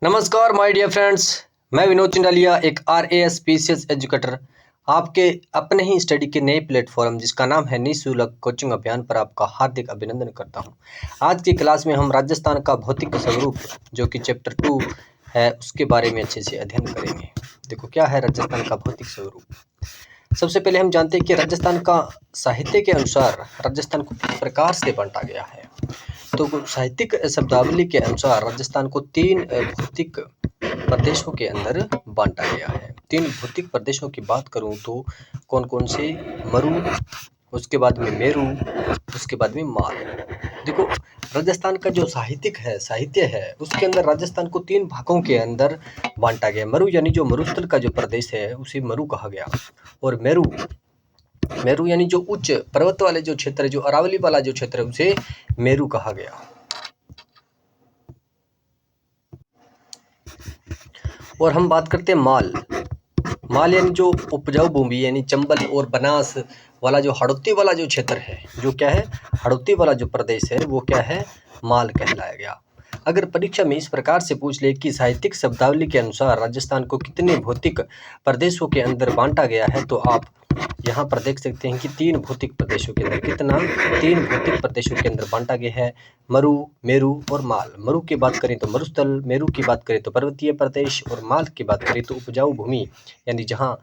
नमस्कार my dear friends, मैं विनोद चिंडालिया, एक RAS PCS एजुकेटर, आपके अपने ही स्टडी के नए प्लेटफॉर्म जिसका नाम है निःशुल्क कोचिंग अभियान पर आपका हार्दिक अभिनंदन करता हूं। आज की क्लास में हम राजस्थान का भौतिक स्वरूप जो कि चैप्टर 2 है उसके बारे में अच्छे से अध्ययन करेंगे। देखो, क्या है राजस्थान का भौतिक स्वरूप। सबसे पहले हम जानते हैं कि राजस्थान का साहित्य के अनुसार राजस्थान को किस प्रकार से बांटा गया है। तो साहित्यिक शब्दावली के अनुसार राजस्थान को 3 भौतिक प्रदेशों के अंदर बांटा गया है। 3 भौतिक प्रदेशों की बात करूं तो कौन कौन से? मरु, उसके बाद में मेरू, उसके बाद में माल। देखो, राजस्थान का जो साहित्य है उसके अंदर राजस्थान को 3 भागों के अंदर बांटा गया। मरु यानी जो मरुस्थल का जो प्रदेश है उसे मरु कहा गया, और मेरू यानी जो उच्च पर्वत वाले जो क्षेत्र है, जो अरावली वाला जो क्षेत्र है उसे मेरू कहा गया। और हम बात करते हैं माल यानी जो उपजाऊ भूमि यानी चंबल और बनास वाला जो हड़ौती वाला जो क्षेत्र है, जो क्या है, हड़ौती वाला जो प्रदेश है वो क्या है, माल कहलाया गया। अगर परीक्षा में इस प्रकार से पूछ ले कि साहित्यिक शब्दावली के अनुसार राजस्थान को कितने भौतिक प्रदेशों के अंदर बांटा गया है, तो आप यहाँ पर देख सकते हैं कि 3 भौतिक प्रदेशों के अंदर 3 भौतिक प्रदेशों के अंदर बांटा गया है। मरु, मेरू और माल। मरु की बात करें तो मरुस्थल, मेरू की बात करें तो पर्वतीय प्रदेश, और माल की बात करें तो उपजाऊ भूमि यानी जहाँ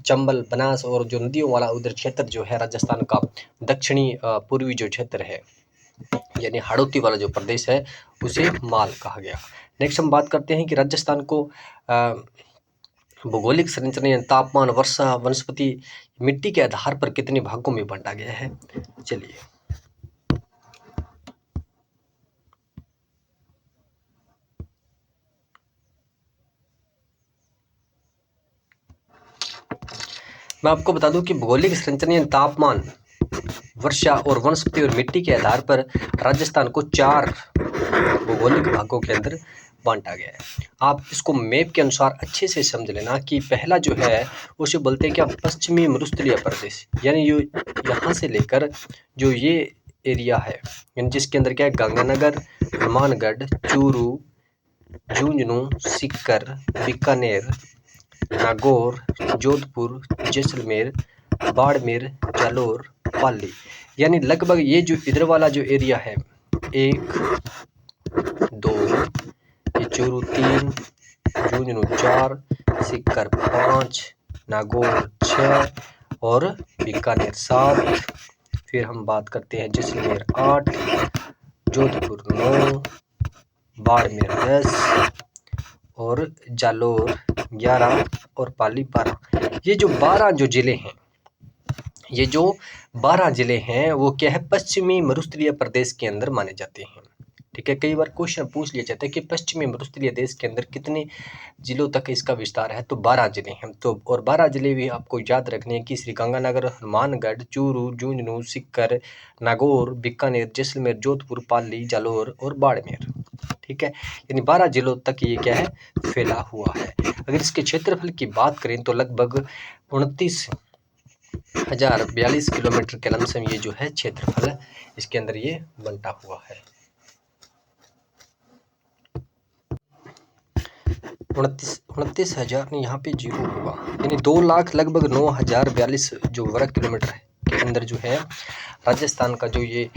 चंबल, बनास और जो नदियों वाला उधर क्षेत्र जो है राजस्थान का दक्षिणी पूर्वी जो क्षेत्र है यानी हाड़ौती वाला जो प्रदेश है उसे माल कहा गया। नेक्स्ट हम बात करते हैं कि राजस्थान को भौगोलिक संरचना यानी तापमान, वर्षा, वनस्पति, मिट्टी के आधार पर कितने भागों में बांटा गया है। चलिए, मैं आपको बता दूं कि भौगोलिक संरचना यानी तापमान, वर्षा और वनस्पति और मिट्टी के आधार पर राजस्थान को 4 भौगोलिक भागों के अंदर बांटा गया है। आप इसको मैप के अनुसार अच्छे से समझ लेना कि पहला जो है उसे बोलते हैं क्या, पश्चिमी मरुस्थलीय प्रदेश, यानी ये यहाँ से लेकर जो ये एरिया है यानी जिसके अंदर क्या है, गंगानगर, हनुमानगढ़, चूरू, झुंझुनू, सीकर, बीकानेर, नागौर, जोधपुर, जैसलमेर, बाड़मेर, जालोर, पाली, यानी लगभग ये जो इधर वाला जो एरिया है 1, 2, ये चूरू 3, झुंझुनू 4, सीकर 5, नागौर 6 और बीकानेर 7। फिर हम बात करते हैं जैसलमेर 8, जोधपुर 9, बाड़मेर 10 और जालोर 11 और पाली 12। ये जो 12 जो जिले हैं, ये जो 12 जिले हैं वो क्या है, पश्चिमी मरुस्थलीय प्रदेश के अंदर माने जाते हैं। ठीक है, कई बार क्वेश्चन पूछ लिया जाता है कि पश्चिमी मरुस्थलीय देश के अंदर कितने जिलों तक इसका विस्तार है, तो 12 जिले हैं। तो और 12 जिले भी आपको याद रखने हैं कि श्री गंगानगर, हनुमानगढ़, चूरू, झुंझुनू, सीकर, नागौर, बीकानेर, जैसलमेर, जोधपुर, पाली, जालोर और बाड़मेर। ठीक है, यानी 12 जिलों तक ये क्या है, फैला हुआ है। अगर इसके क्षेत्रफल की बात करें तो लगभग 29,042 किलोमीटर के लमसम ये जो है क्षेत्रफल इसके अंदर ये बंटा हुआ है। 29,000 नहीं, यहाँ पे 0 होगा, यानी 2 लाख लगभग 9,042 जो वर्ग किलोमीटर के अंदर जो है राजस्थान का जो ये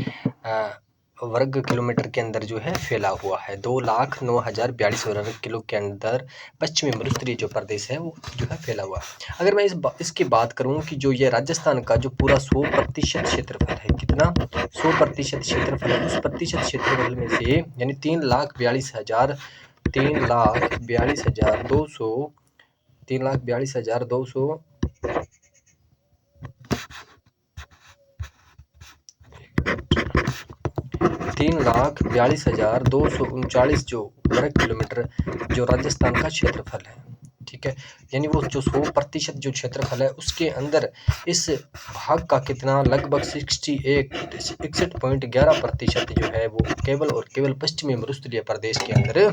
वर्ग किलोमीटर के अंदर जो है फैला हुआ है। 2,09,042 वर्ग किलो के अंदर पश्चिमी मरुस्थलीय जो प्रदेश है वो जो है फैला हुआ है। अगर मैं इसकी बात करूं कि जो ये राजस्थान का जो पूरा 100% क्षेत्रफल है, कितना 100% क्षेत्रफल है, उस प्रतिशत क्षेत्रफल में से यानी 3,42,200 3,42,239 जो वर्ग किलोमीटर जो राजस्थान का क्षेत्रफल है। ठीक है, यानी वो जो 100% जो क्षेत्रफल है उसके अंदर इस भाग का कितना, लगभग 61.11% जो है वो केवल और केवल पश्चिमी मरुस्थलीय प्रदेश के अंदर है।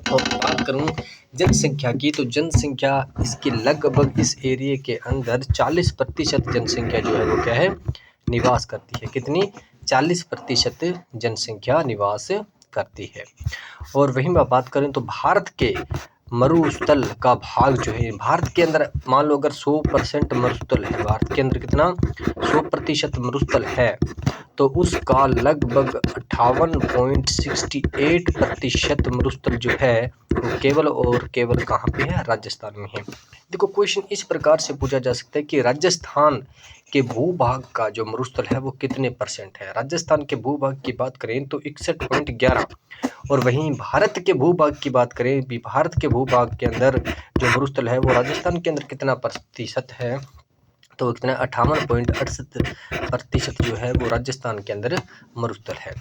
और बात करूं जनसंख्या की, तो जनसंख्या इसकी लगभग इस एरिया के अंदर 40% जनसंख्या जो है वो क्या है, निवास करती है। कितनी? 40% जनसंख्या निवास करती है। और वहीं मैं बात करें तो भारत के मरुस्थल का भाग जो है, भारत के अंदर मान लो अगर 100% मरुस्थल है, भारत के अंदर कितना 100% मरुस्थल है, तो उसका लगभग 58.68% मरुस्थल जो है वो केवल और केवल कहाँ पे है, राजस्थान में है। देखो क्वेश्चन इस प्रकार से पूछा जा सकता है कि राजस्थान के भूभाग का जो मरुस्थल है वो कितने % है। राजस्थान के भूभाग की बात करें तो 61.11, और वहीं भारत के भूभाग की बात करें भी, भारत के भूभाग के अंदर जो मरुस्थल है वो राजस्थान के अंदर कितना प्रतिशत है, तो कितना 58.68% जो है वो राजस्थान के अंदर मरुस्थल है।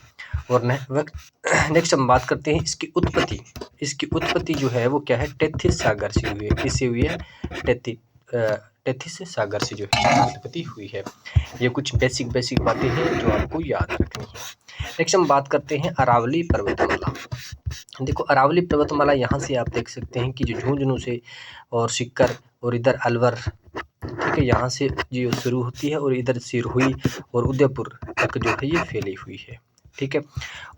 और नेक्स्ट हम बात करते हैं इसकी उत्पत्ति। इसकी उत्पत्ति जो है वो क्या है, टेथिस सागर से हुई है। किससे हुई है, टेथिस सागर से जो है उत्पत्ति हुई है। ये कुछ बेसिक बातें हैं जो आपको याद रखनी है। नेक्स्ट हम बात करते हैं अरावली पर्वतमाला। देखो अरावली पर्वतमाला यहाँ से आप देख सकते हैं कि जो झुंझुनू से और सीकर और इधर अलवर, ठीक है, यहाँ से जो शुरू होती है और इधर सिरहुई और उदयपुर तक जो है ये फैली हुई है, ठीक है।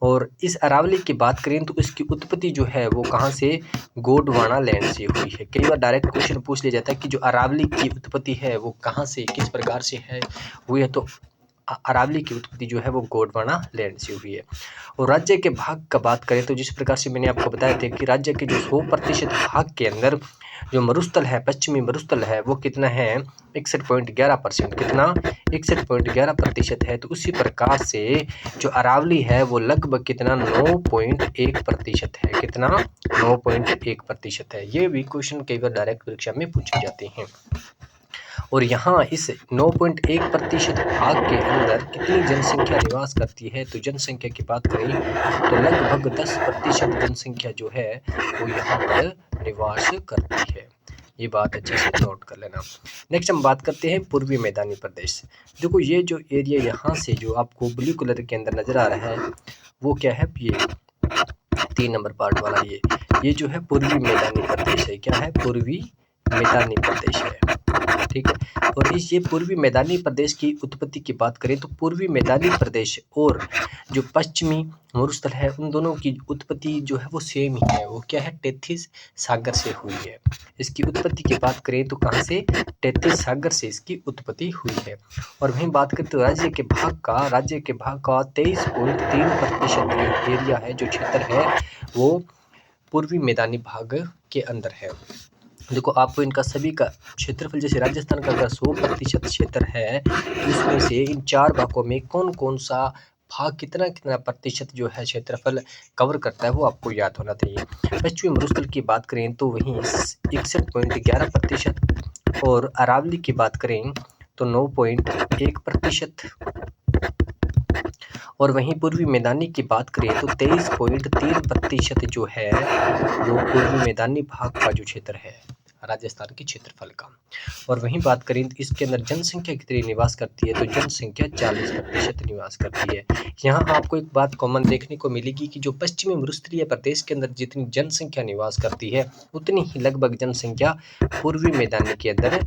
और इस अरावली की बात करें तो इसकी उत्पत्ति जो है वो कहाँ से, गोंडवाना लैंड से हुई है। कई बार डायरेक्ट क्वेश्चन पूछ लिया जाता है कि जो अरावली की उत्पत्ति है वो कहाँ से, किस प्रकार से है हुई है, तो अरावली की उत्पत्ति जो है वो गोंडवाना लैंड से हुई है। और राज्य के भाग का बात करें तो जिस प्रकार से मैंने आपको बताया था कि राज्य के जो 100% भाग के अंदर जो मरुस्थल है, पश्चिमी मरुस्थल है, वो कितना है 61.11%, कितना 61.11% है। तो उसी प्रकार से जो अरावली है वो लगभग कितना 9.1% है, कितना 9.1% है। ये भी क्वेश्चन कई बार डायरेक्ट परीक्षा में पूछे जाते हैं। और यहाँ इस 9.1% भाग के अंदर कितनी जनसंख्या निवास करती है, तो जनसंख्या की बात करें तो लगभग 10% जनसंख्या जो है वो यहाँ पर निवास करती है। ये बात अच्छे से नोट कर लेना। नेक्स्ट हम बात करते हैं पूर्वी मैदानी प्रदेश। देखो ये जो एरिया यहाँ से जो आपको ब्लू कलर के अंदर नजर आ रहा है वो क्या है, ये 3 नंबर पार्ट वाला ये जो है पूर्वी मैदानी प्रदेश है। क्या है, पूर्वी मैदानी प्रदेश है, ठीक है। और इस ये पूर्वी मैदानी प्रदेश की उत्पत्ति की बात करें तो पूर्वी मैदानी प्रदेश और जो पश्चिमी मरुस्थल है उन दोनों की उत्पत्ति जो है वो सेम ही है। वो क्या है, टेथिस सागर से हुई है। इसकी उत्पत्ति की बात करें तो कहाँ से, टेथिस सागर से इसकी उत्पत्ति हुई है। और वहीं बात करें तो राज्य के भाग का 23.3% जो एरिया है, जो क्षेत्र है वो पूर्वी मैदानी भाग के अंदर है। देखो आपको इनका सभी का क्षेत्रफल, जैसे राजस्थान का अगर 100% क्षेत्र है तो इसमें से इन 4 भागों में कौन कौन सा भाग कितना प्रतिशत जो है क्षेत्रफल कवर करता है वो आपको याद होना चाहिए। पश्चिमी मरुस्थल की बात करें तो वहीं 61.11%, और अरावली की बात करें तो 9.1%, और वहीं पूर्वी मैदानी की बात करें तो 23.3% जो है वो पूर्वी मैदानी भाग का जो क्षेत्र है राजस्थान के क्षेत्रफल का। और वहीं बात करें तो इसके अंदर जनसंख्या कितनी निवास करती है, तो जनसंख्या 40% निवास करती है। यहाँ आपको एक बात कॉमन देखने को मिलेगी कि जो पश्चिमी मरुस्थलीय प्रदेश के अंदर जितनी जनसंख्या निवास करती है उतनी ही लगभग जनसंख्या पूर्वी मैदानी के अंदर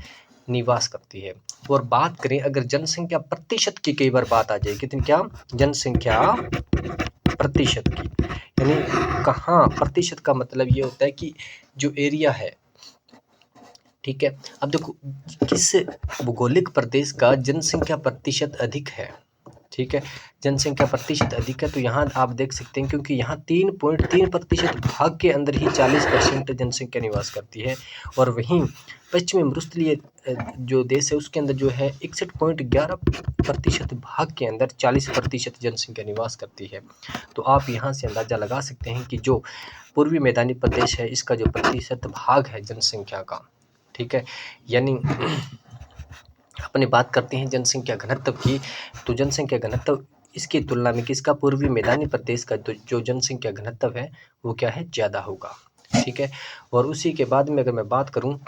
निवास करती है। और बात करें अगर जनसंख्या प्रतिशत की, कई बार बात आ जाए कितनी, क्या, जनसंख्या प्रतिशत की, यानी कहाँ प्रतिशत का मतलब ये होता है कि जो एरिया है, ठीक है। अब देखो किस भौगोलिक प्रदेश का जनसंख्या प्रतिशत अधिक है, ठीक है, जनसंख्या प्रतिशत अधिक है, तो यहाँ आप देख सकते हैं क्योंकि यहाँ 3.3% भाग के अंदर ही 40% जनसंख्या निवास करती है। और वहीं पश्चिमी मरुस्थलीय जो देश है उसके अंदर जो है 61.11% भाग के अंदर 40% जनसंख्या निवास करती है। तो आप यहाँ से अंदाज़ा लगा सकते हैं कि जो पूर्वी मैदानी प्रदेश है इसका जो प्रतिशत भाग है जनसंख्या का, ठीक है, यानी अपनी बात करते हैं जनसंख्या घनत्व की, तो जनसंख्या घनत्व इसकी तुलना में किसका, पूर्वी मैदानी प्रदेश का जो जनसंख्या घनत्व है वो क्या है, ज़्यादा होगा, ठीक है। और उसी के बाद में अगर मैं बात करूं,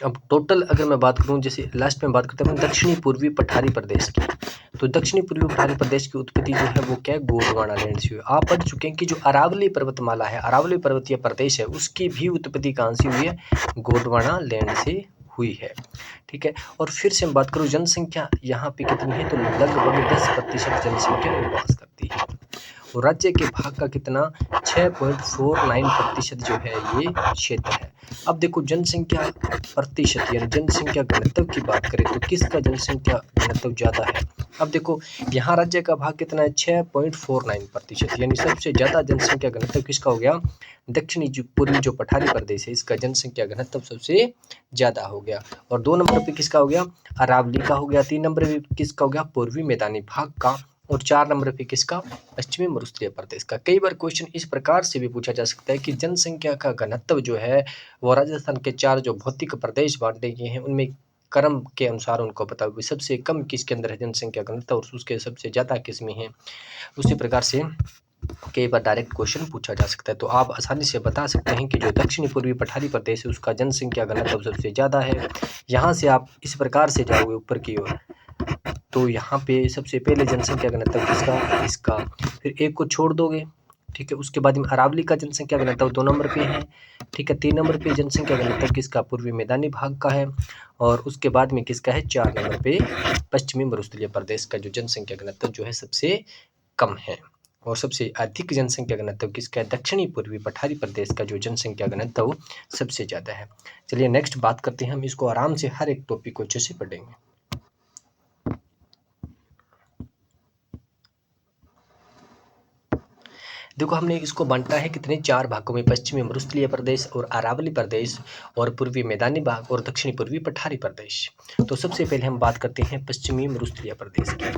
अब टोटल अगर मैं बात करूं, जैसे लास्ट में बात करते हैं दक्षिणी पूर्वी पठारी प्रदेश की, तो दक्षिणी पूर्वी पठारी प्रदेश की उत्पत्ति जो है वो क्या है, गोंडवाना लैंड से हुई। आप पढ़ चुके हैं कि जो अरावली पर्वतमाला है, अरावली पर्वतीय प्रदेश है, उसकी भी उत्पत्ति कहाँ से हुई है, गोंडवाना लैंड से हुई है, ठीक है। और फिर से हम बात करूँ जनसंख्या यहाँ पे कितनी है, तो लगभग 10% जनसंख्या निवास करती है। और राज्य के भाग का कितना 6.49% जो है ये क्षेत्र है। अब देखो जनसंख्या प्रतिशत यानी जनसंख्या घनत्व की बात करें तो किसका जनसंख्या घनत्व ज़्यादा है। अब देखो यहाँ राज्य का भाग कितना है 6.49%, यानी सबसे ज़्यादा जनसंख्या घनत्व किसका हो गया, दक्षिणी जो पूर्वी जो पठारी प्रदेश है इसका जनसंख्या घनत्व सबसे ज़्यादा हो गया। और 2 नंबर पे किसका हो गया, अरावली का हो गया। 3 नंबर पे किसका हो गया, पूर्वी मैदानी भाग का। और 4 नंबर पे किसका, पश्चिमी मरुस्थलीय प्रदेश का। कई बार क्वेश्चन इस प्रकार से भी पूछा जा सकता है कि जनसंख्या का घनत्व जो है वो राजस्थान के 4 जो भौतिक प्रदेश बांटे गए हैं उनमें क्रम के अनुसार उनको पता होगा सबसे कम किसके अंदर है जनसंख्या घनत्व और उसके सबसे ज़्यादा किस में है। उसी प्रकार से कई बार डायरेक्ट क्वेश्चन पूछा जा सकता है। तो आप आसानी से बता सकते हैं कि जो दक्षिणी पूर्वी पठारी प्रदेश है उसका जनसंख्या घनत्व सबसे ज़्यादा है। यहाँ से आप इस प्रकार से जाओगे ऊपर की ओर तो यहाँ पे सबसे पहले जनसंख्या घनत्व किसका, इसका, फिर एक को छोड़ दोगे, ठीक है। उसके बाद में अरावली का जनसंख्या घनत्व 2 नंबर पे है, ठीक है। 3 नंबर पे जनसंख्या घनत्व किसका, पूर्वी मैदानी भाग का है। और उसके बाद में किसका है, 4 नंबर पे पश्चिमी मरुस्थलीय प्रदेश का जो जनसंख्या घनत्व जो है सबसे कम है। और सबसे अधिक जनसंख्या घनत्व किसका है, दक्षिणी पूर्वी पठारी प्रदेश का जो जनसंख्या घनत्व सबसे ज़्यादा है। चलिए नेक्स्ट बात करते हैं, हम इसको आराम से हर एक टॉपिक को अच्छे से पढ़ेंगे। देखो हमने इसको बांटा है कितने, 4 भागों में, पश्चिमी मरुस्थलीय प्रदेश और अरावली प्रदेश और पूर्वी मैदानी भाग और दक्षिणी पूर्वी पठारी प्रदेश। तो सबसे पहले हम बात करते हैं पश्चिमी मरुस्थलीय प्रदेश की।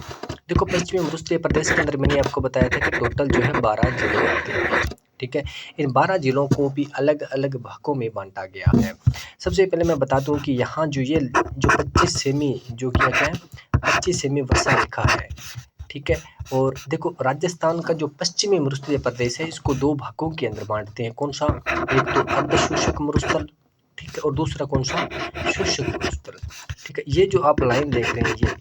देखो पश्चिमी मरुस्थलीय प्रदेश के अंदर मैंने आपको बताया था कि टोटल जो है 12 जिले आते हैं, ठीक है। इन 12 जिलों को भी अलग अलग भागों में बांटा गया है। सबसे पहले मैं बता दूं कि यहाँ जो 25 सेमी जो क्या है 25 सेमी वर्षा रेखा है, ठीक है। और देखो राजस्थान का जो पश्चिमी मरुस्थलीय प्रदेश है इसको 2 भागों के अंदर बांटते हैं। कौन सा, एक तो अर्धशुष्क मरुस्थल, ठीक है, और दूसरा कौन सा, शुष्क मरुस्थल, ठीक है। ये जो आप लाइन देख रहे हैं ये,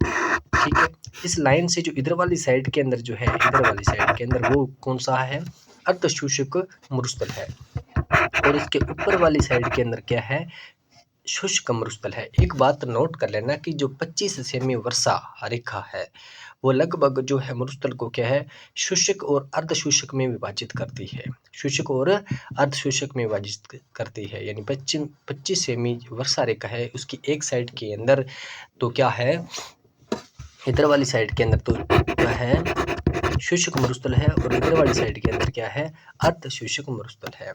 ठीक है, इस लाइन से जो इधर वाली साइड के अंदर जो है, इधर वाली साइड के अंदर वो कौन सा है, अर्धशुष्क मरुस्थल है। और इसके ऊपर वाली साइड के अंदर क्या है, शुष्क मरुस्थल है। एक बात नोट कर लेना कि जो 25 सेमी वर्षा रेखा है वो लगभग जो है मरुस्थल को क्या है, शुष्क और अर्धशुष्क में विभाजित करती है, शुष्क और अर्धशुष्क में विभाजित करती है। यानी 25 सेमी वर्षा रेखा है, उसकी एक साइड के अंदर तो क्या है, इधर वाली साइड के अंदर तो क्या है, शुष्क मरुस्थल है, और इधर वाली साइड के अंदर क्या है, अर्धशुष्क मरुस्थल है।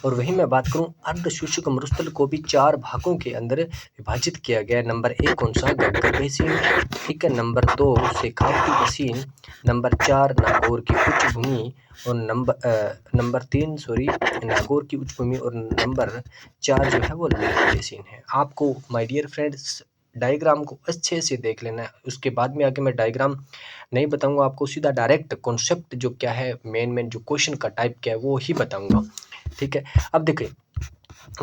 और वहीं मैं बात करूं अर्धशुष्क मरुस्थल को भी 4 भागों के अंदर विभाजित किया गया। नंबर 1 कौन सा, गग्गर बेसिन, ठीक है। Number 2 Shekhawati basin, number 4 Nagaur की उच्च भूमि, और नंबर 3 नागौर की उच्च भूमि, और नंबर 4 जो है वो लेक बेसिन है। आपको माय डियर फ्रेंड्स डायग्राम को अच्छे से देख लेना है, उसके बाद में आगे मैं डायग्राम नहीं बताऊंगा आपको, सीधा डायरेक्ट कॉन्सेप्ट जो क्या है, मेन जो क्वेश्चन का टाइप क्या है वो ही बताऊंगा, ठीक है। अब देखिए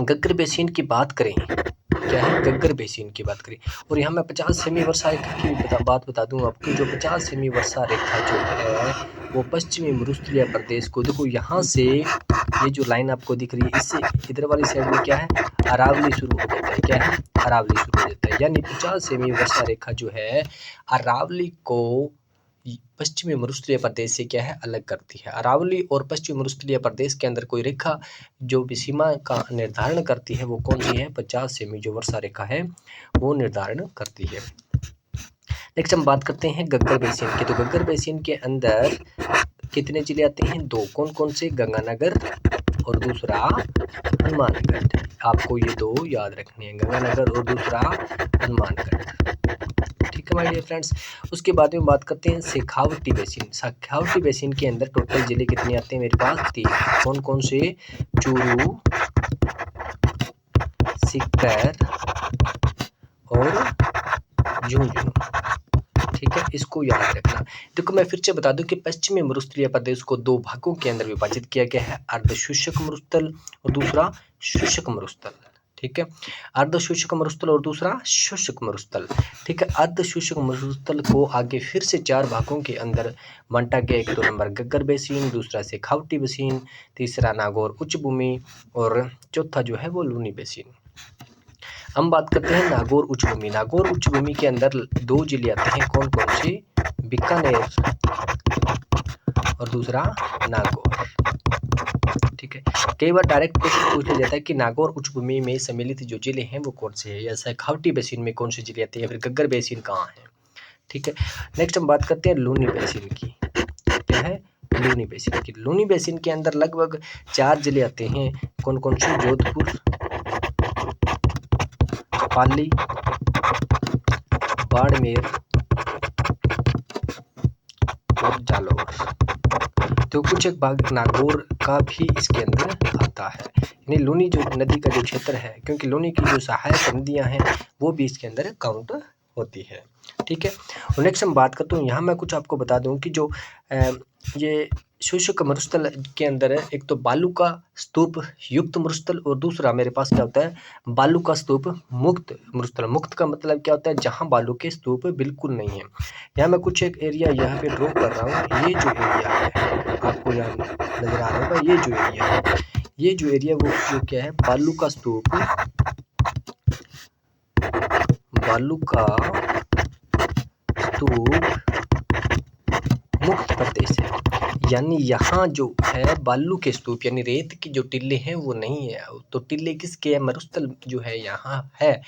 गग्गर बेसिन की बात करें, क्या है, गग्गर बेसिन की बात करें, और यहाँ मैं 50 सेमी वर्षा रेखा की बात बता दूं आपको। जो 50 सेमी वर्षा रेखा जो है वो पश्चिमी मरुस्थलीय प्रदेश को, देखो यहाँ से ये जो लाइन आपको दिख रही है इससे इधर वाली साइड में क्या है, अरावली शुरू हो जाता है, क्या है, अरावली शुरू हो जाता है। यानी 50 सेमी वर्षा रेखा जो है अरावली को पश्चिमी मरुस्थलीय प्रदेश से क्या है, अलग करती है। अरावली और पश्चिमी मरुस्थलीय प्रदेश के अंदर कोई रेखा जो भी सीमा का निर्धारण करती है वो कौन सी है, 50 सेमी जो वर्षा रेखा है वो निर्धारण करती है। नेक्स्ट हम बात करते हैं गग्गर बेसिन की। तो गग्गर बेसिन के अंदर कितने जिले आते हैं, 2, कौन कौन से, गंगानगर और दूसरा हनुमानगढ़। आपको ये 2 याद रखने हैं, गंगानगर और दूसरा हनुमानगढ़, ठीक है माय डियर फ्रेंड्स। उसके बाद में बात करते हैं शेखावटी बेसिन। शेखावटी बेसिन के अंदर टोटल जिले कितने आते हैं मेरे पास, 3, कौन कौन से, चूरू, सीकर और झुंझुनू, ठीक है, इसको याद रखना। देखो मैं फिर से बता दूं कि पश्चिमी मरुस्थलीय प्रदेश को 2 भागों के अंदर विभाजित किया गया है, अर्धशुष्क मरुस्थल और दूसरा शुष्क मरुस्थल, ठीक है, अर्धशुष्क मरुस्थल और दूसरा शुष्क मरुस्थल, ठीक है। अर्धशुष्क मरुस्थल को आगे फिर से 4 भागों के अंदर बांटा गया। एक तो नंबर गग्गर बेसिन, दूसरा शेखावटी बेसिन, तीसरा नागौर उच्च भूमि और चौथा जो है वो लूनी बेसिन। हम बात करते हैं नागौर उच्च भूमि। नागौर उच्च भूमि के अंदर 2 जिले आते हैं, कौन कौन से, बीकानेर और दूसरा नागौर। ठीक है, कई बार डायरेक्ट क्वेश्चन पूछ लिया जाता है कि नागौर उच्च भूमि में सम्मिलित जो जिले हैं वो कौन से हैं, या शेखावटी बेसिन में कौन से जिले आते हैं, या फिर घग्गर बेसिन कहाँ है। ठीक है, नेक्स्ट हम बात करते हैं लूनी बेसिन की। क्या है? लूनी बेसिन की। लूनी बेसिन के अंदर लगभग 4 जिले आते हैं। कौन कौन से? जोधपुर, पाली, बाड़मेर और जालौर। तो कुछ एक भाग नागौर का भी इसके अंदर आता है। यानी लूनी जो नदी का जो क्षेत्र है, क्योंकि लूनी की जो सहायक नदियां हैं वो भी इसके अंदर काउंट होती है। ठीक है, और नेक्स्ट हम बात करते हैं, यहाँ मैं कुछ आपको बता दूं कि जो ये शुष्क मरुस्थल के अंदर है, एक तो बालू का स्तूप युक्त मरुस्थल और दूसरा मेरे पास क्या होता है, बालू का स्तूप मुक्त मरुस्थल। मुक्त का मतलब क्या होता है? जहाँ बालू के स्तूप बिल्कुल नहीं है। यहाँ मैं कुछ एक एरिया यहाँ पे ड्रॉ कर रहा हूँ। ये जो एरिया है आपको यहाँ नजर आ रहा होगा, ये जो एरिया है, ये जो एरिया वो जो क्या है, बालू का स्तूप, बालू का स्तूप मुक्त प्रदेश है। यानी यहाँ जो है बालू के स्तूप यानी रेत की जो टिल्ले हैं वो नहीं है। तो टिल्ले किसके है? मरुस्थल जो है यहाँ है,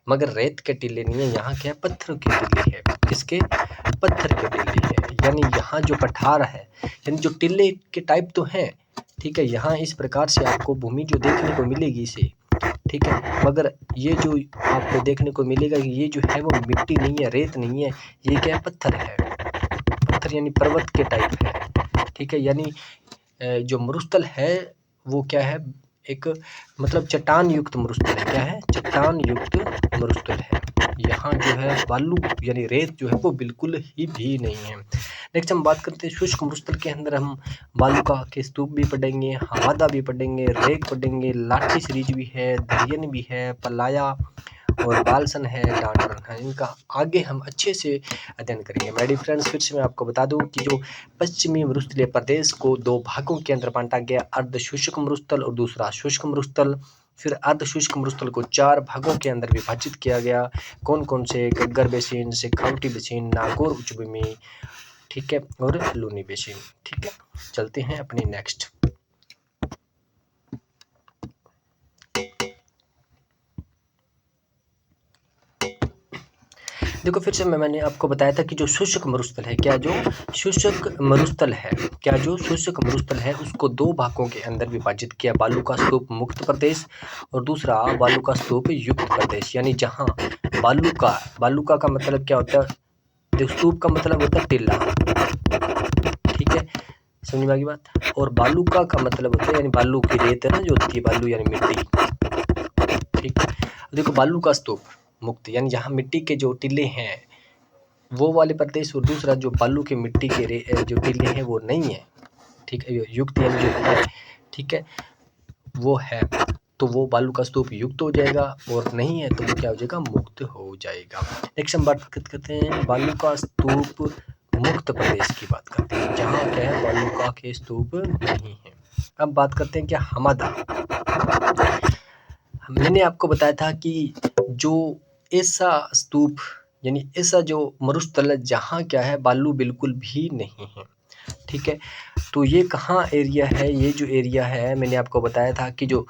मगर रेत के टिल्ले नहीं है। यहाँ क्या है? पत्थर के टिल्ले है। किसके? पत्थर के टिल्ले है। यानी यहाँ जो पठार है, यानी जो टिल्ले के टाइप तो हैं, ठीक है, यहाँ इस प्रकार से आपको भूमि जो देखने को मिलेगी इसे, ठीक है, मगर ये जो आपको देखने को मिलेगा कि ये जो है वो मिट्टी नहीं है, रेत नहीं है, ये क्या है? पत्थर है। पत्थर यानी पर्वत के टाइप है। ठीक है, यानी जो मरुस्थल है वो क्या है? एक मतलब चट्टान युक्त मरुस्थल है। क्या है? चट्टान युक्त मरुस्थल है। यहाँ जो है बालू यानी रेत जो है वो बिल्कुल ही भी नहीं है। नेक्स्ट हम बात करते हैं शुष्क मरुस्थल के अंदर हम बालू का के स्तूप भी पढ़ेंगे, हवादा भी पढ़ेंगे, रेत पढ़ेंगे, लाठी सीरीज भी है, दरियन भी है, पलाया और बालसन है, डांडरन है। इनका आगे हम अच्छे से अध्ययन करेंगे। मेरे डियर फ्रेंड्स, फिर से मैं आपको बता दूं कि जो पश्चिमी मरुस्थलीय प्रदेश को 2 भागों के अंदर बांटा गया, अर्ध शुष्क मरुस्थल और दूसरा शुष्क मरुस्थल। फिर अर्ध शुष्क मरुस्थल को 4 भागों के अंदर विभाजित किया गया। कौन कौन से? घग्गर बेसिन, शेखावटी बेसिन, नागौर उच्च भूमि, ठीक है, और लूनी बेसिन। ठीक है, चलते हैं अपनी नेक्स्ट। देखो फिर से मैंने आपको बताया था कि जो शुष्क मरुस्थल है, क्या जो शुष्क मरुस्थल है, क्या जो शुष्क मरुस्थल है उसको 2 भागों के अंदर विभाजित किया, बालू का स्तूप मुक्त प्रदेश और दूसरा बालू का स्तूप युक्त प्रदेश। यानी जहाँ बालू का मतलब क्या होता है? देखो, स्तूप का मतलब होता है टिल्ला। ठीक है, समझ में आ गई बात। और बालू का मतलब होता है यानी बालू की रेत है ना जो होती है, बालू यानी मिट्टी। ठीक है, देखो बालू का स्तूप मुक्त यानी जहाँ मिट्टी के जो टिल्ले हैं वो वाले प्रदेश, और दूसरा जो बालू के मिट्टी के जो टिल्ले हैं वो नहीं है। ठीक है, युक्त यानी जो है, ठीक है, वो है तो वो बालू का स्तूप युक्त हो जाएगा, और नहीं है तो वो क्या हो जाएगा? मुक्त हो जाएगा। नेक्स्ट हम बात करते हैं बालू का स्तूप मुक्त प्रदेश की बात करते हैं, जहाँ क्या है? बालू का के स्तूप नहीं है। अब बात करते हैं क्या? हमादा। मैंने आपको बताया था कि जो ऐसा स्तूप यानी ऐसा जो मरुस्थल है जहाँ क्या है? बालू बिल्कुल भी नहीं है। ठीक है, तो ये कहाँ एरिया है? ये जो एरिया है मैंने आपको बताया था कि जो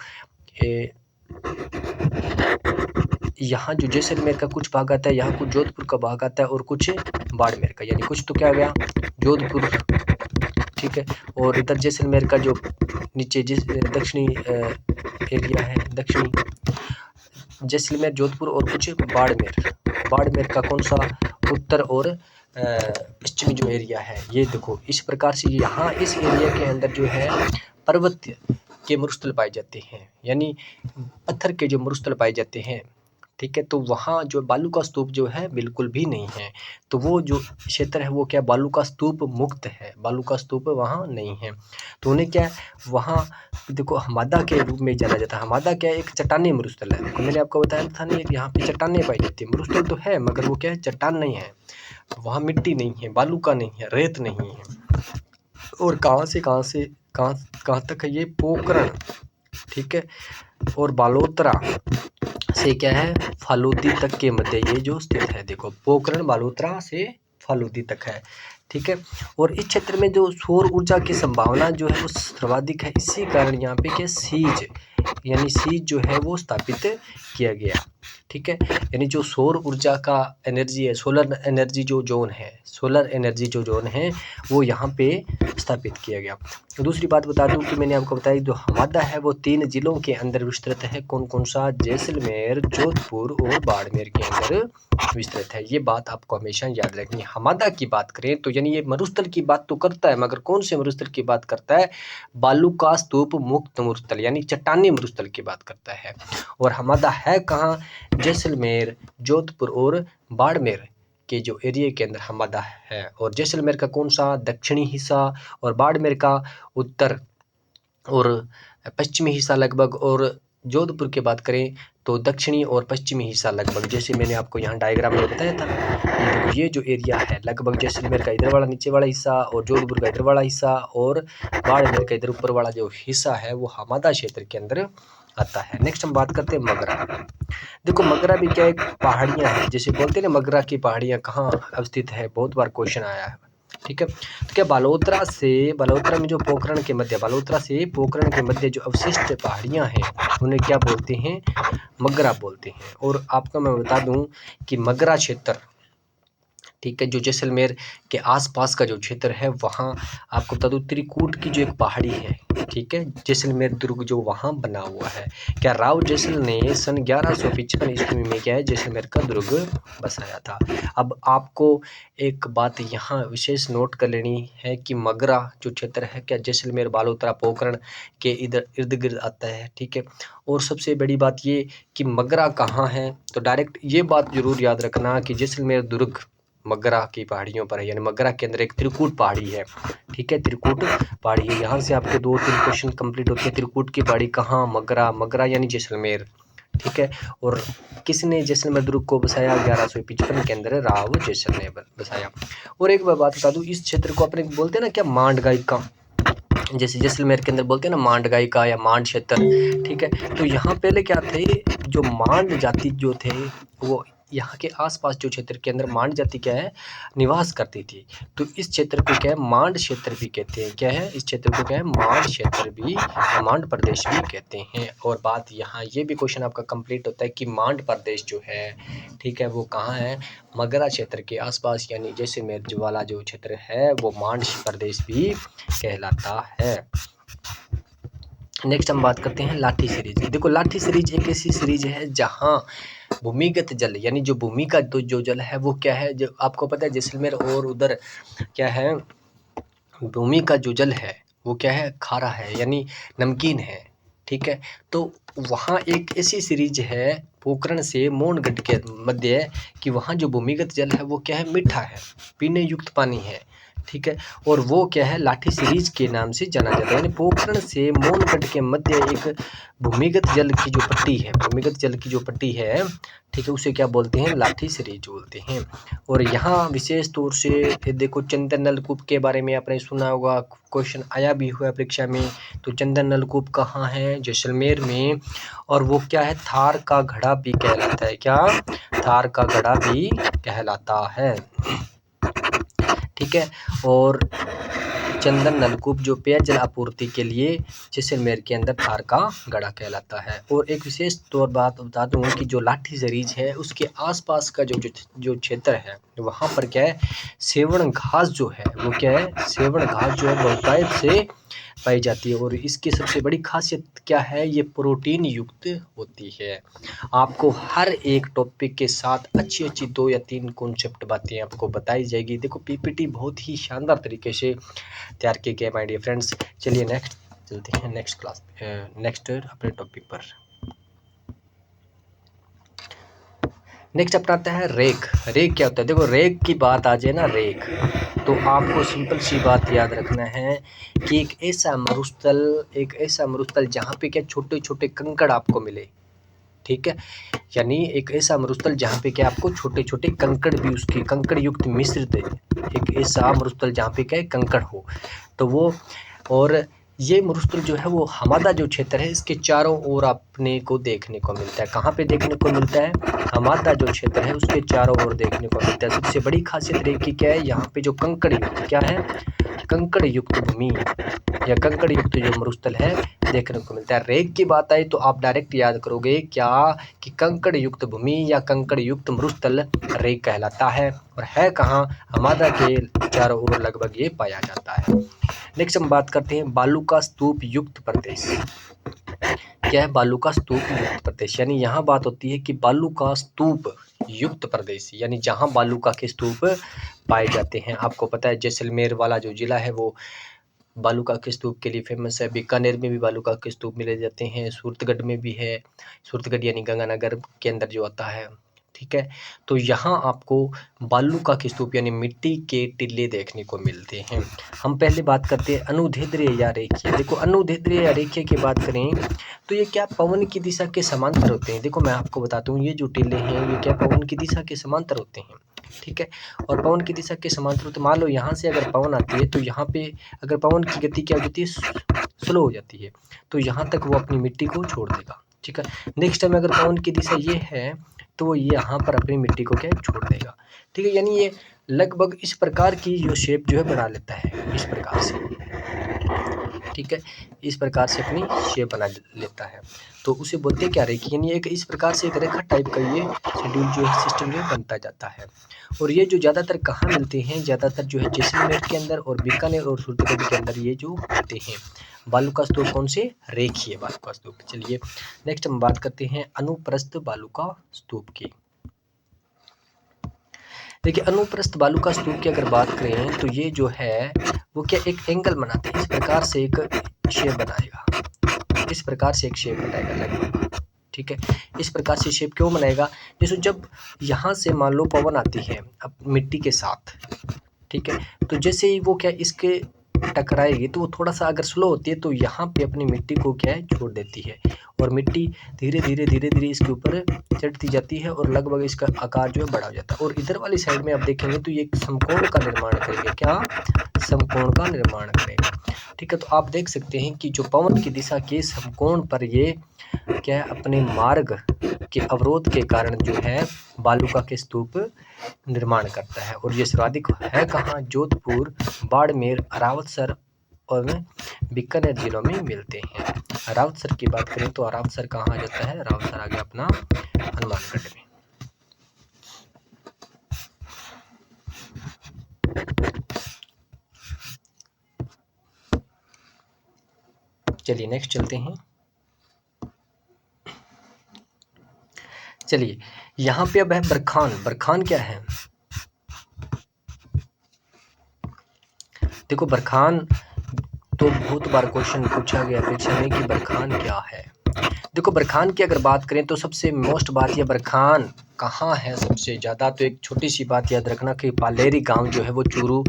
यहाँ जो जैसलमेर का कुछ भाग आता है, यहाँ कुछ जोधपुर का भाग आता है और कुछ बाड़मेर का, यानी कुछ तो क्या गया? जोधपुर। ठीक है, और इधर जैसलमेर का जो नीचे जिस दक्षिणी एरिया है, दक्षिणी जैसलमेर, जोधपुर और कुछ बाड़मेर का कौन सा? उत्तर और पश्चिमी जो एरिया है, ये देखो इस प्रकार से यहाँ इस एरिया के अंदर जो है पर्वत के मरुस्थल पाए जाते हैं, यानी पत्थर के जो मरुस्थल पाए जाते हैं। ठीक है, तो वहाँ जो बालू का स्तूप जो है बिल्कुल भी नहीं है। तो वो जो क्षेत्र है वो क्या? बालू का स्तूप मुक्त है, बालू का स्तूप वहाँ नहीं है। तो उन्हें क्या है? वहाँ देखो हमादा के रूप में जाना जाता है। हमादा क्या है? एक चट्टानी मरुस्थल है। तो मैंने आपको बताया था नहीं कि यहाँ पे चट्टानें पाई जाती है। मरुस्थल तो है मगर वो क्या है? चट्टान नहीं है, वहाँ मिट्टी नहीं है, बालू का नहीं है, रेत नहीं है। और कहाँ तक है? ये पोखरण, ठीक है, और बालोतरा से क्या है? फालूदी तक के मध्य ये जो स्थित है। देखो पोखरण बालोतरा से फालूदी तक है, ठीक है। और इस क्षेत्र में जो सौर ऊर्जा की संभावना जो है वो सर्वाधिक है, इसी कारण यहाँ पे क्या सीज यानी सीज जो है वो स्थापित किया गया, ठीक है। यानी जो सौर ऊर्जा का एनर्जी है, सोलर एनर्जी जो जोन है, सोलर एनर्जी जो जोन है वो यहाँ पे स्थापित किया गया। दूसरी बात बता दूं कि मैंने आपको बताया जो हमादा है वो 3 जिलों के अंदर विस्तृत है। कौन कौन सा? जैसलमेर, जोधपुर और बाड़मेर के अंदर विस्तृत है। ये बात आपको हमेशा याद रखनी है। हमादा की बात करें तो यानी ये मरुस्थल की बात तो करता है, मगर कौन से मरुस्थल की बात करता है? बालू का स्तूप मुक्त मरुस्थल यानी चट्टानी मरुस्थल की बात करता है। और हमादा है कहाँ? जैसलमेर, जोधपुर और बाड़मेर के जो एरिया के अंदर हमादा है। और जैसलमेर का कौन सा? दक्षिणी हिस्सा, और बाड़मेर का उत्तर और पश्चिमी हिस्सा लगभग, और जोधपुर की बात करें तो दक्षिणी और पश्चिमी हिस्सा लगभग, जैसे मैंने आपको यहाँ डायग्राम में बताया था। ये जो एरिया है लगभग जैसलमेर का इधर वाला नीचे वाला हिस्सा, और जोधपुर का इधर वाला हिस्सा, और बाड़मेर का इधर ऊपर वाला जो हिस्सा है वो हमादा क्षेत्र के अंदर आता है। नेक्स्ट हम बात करते हैं मगरा। देखो मगरा भी क्या एक पहाड़ियाँ हैं, जैसे बोलते हैं ना मगरा की पहाड़ियाँ कहाँ अवस्थित है, बहुत बार क्वेश्चन आया है, ठीक है। तो क्या बालोतरा में जो पोखरण के मध्य, बालोतरा से पोखरण के मध्य जो अवशिष्ट पहाड़ियाँ हैं उन्हें क्या बोलते हैं? मगरा बोलते हैं। और आपको मैं बता दूं कि मगरा क्षेत्र, ठीक है, जो जैसलमेर के आसपास का जो क्षेत्र है वहाँ आपको बता दूं त्रिकूट की जो एक पहाड़ी है, ठीक है, जैसलमेर दुर्ग जो वहाँ बना हुआ है। क्या राव जैसल ने सन 1155 ईस्वी में क्या है जैसलमेर का दुर्ग बसाया था। अब आपको एक बात यहाँ विशेष नोट कर लेनी है कि मगरा जो क्षेत्र है क्या जैसलमेर बालोतरा पोखरण के इधर इर्द गिर्द आता है, ठीक है। और सबसे बड़ी बात ये कि मगरा कहाँ है, तो डायरेक्ट ये बात जरूर याद रखना कि जैसलमेर दुर्ग मगरा की पहाड़ियों पर है, यानी मगरा के अंदर एक त्रिकूट पहाड़ी है, ठीक है, त्रिकूट पहाड़ी है। यहाँ से आपके 2-3 क्वेश्चन कंप्लीट होते हैं। त्रिकूट की पहाड़ी कहाँ? मगरा, मगरा यानी जैसलमेर, ठीक है। और किसने जैसलमेर दुर्ग को बसाया? 1155 के अंदर राव जैसल ने बसाया। और एक बात बता दूं, इस क्षेत्र को अपने बोलते हैं ना क्या मांडगाई का, जैसे जैसलमेर के अंदर बोलते हैं ना मांडगाई का या मांड क्षेत्र, ठीक है। तो यहाँ पहले क्या थे, जो मांड जाति जो थे वो यहाँ के आसपास जो क्षेत्र के अंदर मांड जाति क्या है निवास करती थी। तो इस क्षेत्र को क्या है मांड क्षेत्र भी कहते हैं। क्या है इस क्षेत्र को क्या है मांड क्षेत्र भी, मांड प्रदेश भी कहते हैं। और बात यहाँ ये भी क्वेश्चन आपका कंप्लीट होता है कि मांड प्रदेश जो है, ठीक है, वो कहाँ है? मगरा क्षेत्र के आसपास, यानी जैसलमेर वाला जो क्षेत्र है वो मांड प्रदेश भी कहलाता है। नेक्स्ट हम बात करते हैं लाठी सीरीज। देखो लाठी सीरीज एक ऐसी सीरीज है जहाँ भूमिगत जल यानी जो भूमि का जो जल है वो क्या है, जो आपको पता है जैसलमेर और उधर क्या है भूमि का जो जल है वो क्या है खारा है यानी नमकीन है, ठीक है। तो वहाँ एक ऐसी सीरीज है पोखरण से मोहनगढ़ के मध्य कि वहाँ जो भूमिगत जल है वो क्या है मीठा है, पीने युक्त पानी है, ठीक है। और वो क्या है लाठी सीरीज के नाम से जाना जाता है। यानी पोखरण से मोहनगढ़ के मध्य एक भूमिगत जल की जो पट्टी है, भूमिगत जल की जो पट्टी है, ठीक है, उसे क्या बोलते हैं? लाठी सीरीज बोलते हैं। और यहाँ विशेष तौर से देखो चंदन नलकूप के बारे में आपने सुना होगा, क्वेश्चन आया भी हुआ परीक्षा में। तो चंदन नलकूप कहाँ है? जैसलमेर में। और वो क्या है थार का घड़ा भी कहलाता है। क्या? थार का घड़ा भी कहलाता है, ठीक है। और चंदन नलकूप जो पेयजल आपूर्ति के लिए जैसलमेर के अंदर थार का गड़ा कहलाता है। और एक विशेष तौर बात बता दूं कि जो लाठी सीरीज है उसके आसपास का जो क्षेत्र है वहाँ पर क्या है सेवण घास जो है वो क्या है सेवण घास जो है बहुतायत से पाई जाती है। और इसकी सबसे बड़ी खासियत क्या है? ये प्रोटीन युक्त होती है। आपको हर एक टॉपिक के साथ अच्छी 2 या 3 कॉन्सेप्ट बातें आपको बताई जाएगी। देखो पीपीटी बहुत ही शानदार तरीके से तैयार किए गए माय डियर फ्रेंड्स। चलिए नेक्स्ट चलते हैं नेक्स्ट क्लास नेक्स्ट अपने टॉपिक पर। नेक्स्ट अपनाते हैं रेक। रेक क्या होता है? देखो रेक की बात आ जाए ना रेक, तो आपको सिंपल सी बात याद रखना है कि एक ऐसा मरुस्थल जहाँ पे क्या छोटे छोटे कंकड़ आपको मिले, ठीक है। यानी एक ऐसा मरुस्थल जहाँ पे क्या आपको छोटे छोटे कंकड़ भी उसकी कंकड़ युक्त मिश्रित एक ऐसा मरुस्थल जहाँ पे क्या कंकड़ हो तो वो। और ये मरुस्थल जो है वो हमादा जो क्षेत्र है इसके चारों ओर अपने को देखने को मिलता है। कहाँ पे देखने को मिलता है? हमादा जो क्षेत्र है उसके चारों ओर देखने को मिलता है। सबसे बड़ी खासियत रेत की क्या है? यहाँ पे जो कंकड़ युक्त क्या है? कंकड़ युक्त भूमि या कंकड़ युक्त जो मरुस्थल है देखने को मिलता है। रेत की बात आई तो आप डायरेक्ट याद करोगे क्या कि कंकड़ युक्त भूमि या कंकड़ युक्त मरुस्थल रेत कहलाता है। और है कहाँ? हमादा के चारों ओर लगभग ये पाया जाता है। नेक्स्ट हम बात करते हैं बालू का स्तूप युक्त प्रदेश। क्या है बालू का स्तूप युक्त प्रदेश? यानी यहाँ बात होती है कि बालू का स्तूप युक्त प्रदेश, यानी जहाँ बालूका के स्तूप पाए जाते हैं। आपको पता है जैसलमेर वाला जो जिला है वो बालूका के स्तूप के लिए फेमस है। बीकानेर में भी बालूका के स्तूप मिले जाते हैं। सूरतगढ़ में भी है। सूरतगढ़ यानी गंगानगर के अंदर जो आता है, ठीक है। तो यहाँ आपको बालूका के स्तूप यानी मिट्टी के टिल्ले देखने को मिलते हैं। हम पहले बात करते हैं अनुदैर्ध्य या रेखीय। देखो अनुदैर्ध्य या रेखीय की बात करें तो ये क्या पवन की दिशा के समांतर होते हैं। देखो मैं आपको बताता हूँ, ये जो टिल्ले हैं ये क्या पवन की दिशा के समांतर होते हैं, ठीक है। और पवन की दिशा के समांतर तो मान लो यहाँ से अगर पवन आती है तो यहाँ पे अगर पवन की गति क्या हो जाती है? स्लो हो जाती है, तो यहाँ तक वो अपनी मिट्टी को छोड़ देगा, ठीक है। नेक्स्ट टाइम अगर पवन की दिशा ये है तो वो यहाँ पर अपनी मिट्टी को क्या छोड़ देगा, ठीक है। यानी ये लगभग इस प्रकार की जो शेप जो है बना लेता है, इस प्रकार से, ठीक है। इस प्रकार से अपनी शेप बना लेता है, तो उसे बोलते हैं क्या? रेखीय। यानी एक इस प्रकार से एक रेखा टाइप का ये शेड्यूल जो है सिस्टम जो बनता जाता है। और ये जो ज़्यादातर कहाँ मिलते हैं? ज़्यादातर जो है जैसलमेर के अंदर और बीकानेर और सूरतगढ़ के अंदर ये जो मिलते हैं। बालूका स्तूप कौन से? रेखीय बालूका स्तूप। चलिए नेक्स्ट हम बात करते हैं अनुप्रस्थ बालूका स्तूप की। देखिए अनुप्रस्थ बालूका स्तूप की अगर बात करें तो ये जो है वो क्या एक एंगल बनाते हैं, इस प्रकार से एक शेप बनाएगा, इस प्रकार से एक शेप बनाएगा लगभग, ठीक है। इस प्रकार से शेप क्यों बनाएगा? जैसे जब यहाँ से मान लो पवन आती है अब मिट्टी के साथ, ठीक है, तो जैसे ही वो क्या इसके टकराएगी तो वो थोड़ा सा अगर स्लो होती है तो यहाँ पे अपनी मिट्टी को क्या है छोड़ देती है और मिट्टी धीरे धीरे इसके ऊपर चढ़ती जाती है और लगभग इसका आकार जो है बड़ा हो जाता है। और इधर वाली साइड में आप देखेंगे तो ये एक समकोण का निर्माण करेगा। क्या? समकोण का निर्माण करेगा, ठीक है। तो आप देख सकते हैं कि जो पवन की दिशा के समकोण पर ये क्या है अपने मार्ग के अवरोध के कारण जो है बालूका के स्तूप निर्माण करता है। और ये सर्वाधिक है कहाँ? जोधपुर, बाड़मेर, अरावतसर और बीकानेर जिलों में मिलते हैं। अरावतसर की बात करें तो अरावतसर कहाँ आ जाता है? अरावतसर आ गया अपना हनुमानगढ़ में। चलिए नेक्स्ट चलते हैं। चलिए यहाँ पे अब है बरखान। बरखान क्या है? देखो बरखान तो बहुत बार क्वेश्चन पूछा गया परीक्षा में कि बरखान क्या है। देखो बरखान की अगर बात करें तो सबसे मोस्ट बात यह बरखान कहाँ है सबसे ज़्यादा, तो एक छोटी सी बात याद रखना कि पालेरी गांव जो है वो चूरू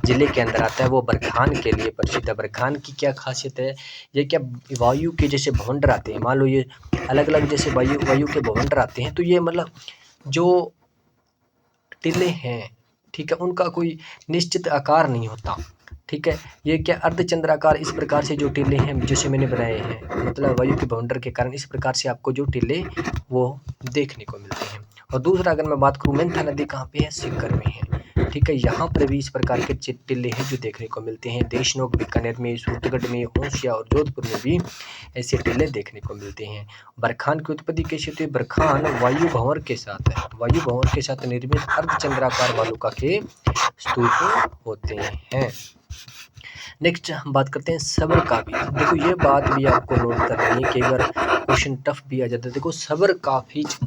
जिले के अंदर आता है, वो बरखान के लिए प्रसिद्ध है। बरखान की क्या खासियत है? ये क्या वायु के जैसे भवंडर आते हैं, मान लो ये अलग अलग जैसे वायु के भवंडर आते हैं, तो ये मतलब जो टिल्ले हैं, ठीक है, उनका कोई निश्चित आकार नहीं होता, ठीक है। ये क्या अर्धचंद्राकार इस प्रकार से जो टिल्ले हैं जैसे मैंने बनाए हैं, मतलब वायु के बाउंडर के कारण इस प्रकार से आपको जो टिल्ले वो देखने को मिलते हैं। और दूसरा अगर मैं बात करूँ मेंथा नदी कहाँ पे है? सीकर में है, ठीक है। यहाँ पर भी इस प्रकार के टिल्ले हैं जो देखने को मिलते हैं। देशनोक, बीकानेर में, सूरतगढ़ में, होशिया और जोधपुर में भी ऐसे टिल्ले देखने को मिलते हैं। बरखान की उत्पत्ति कैसे होती है? बरखान वायु भंवर के साथ है, वायु भंवर के साथ निर्मित अर्धचंद्राकार बालूका के स्तूप होते हैं। नेक्स्ट हम बात करते हैं सबर का बीज। देखो ये बात भी आपको नोट करनी है कि अगर क्वेश्चन टफ भी आ जाता है। देखो सबर का बीज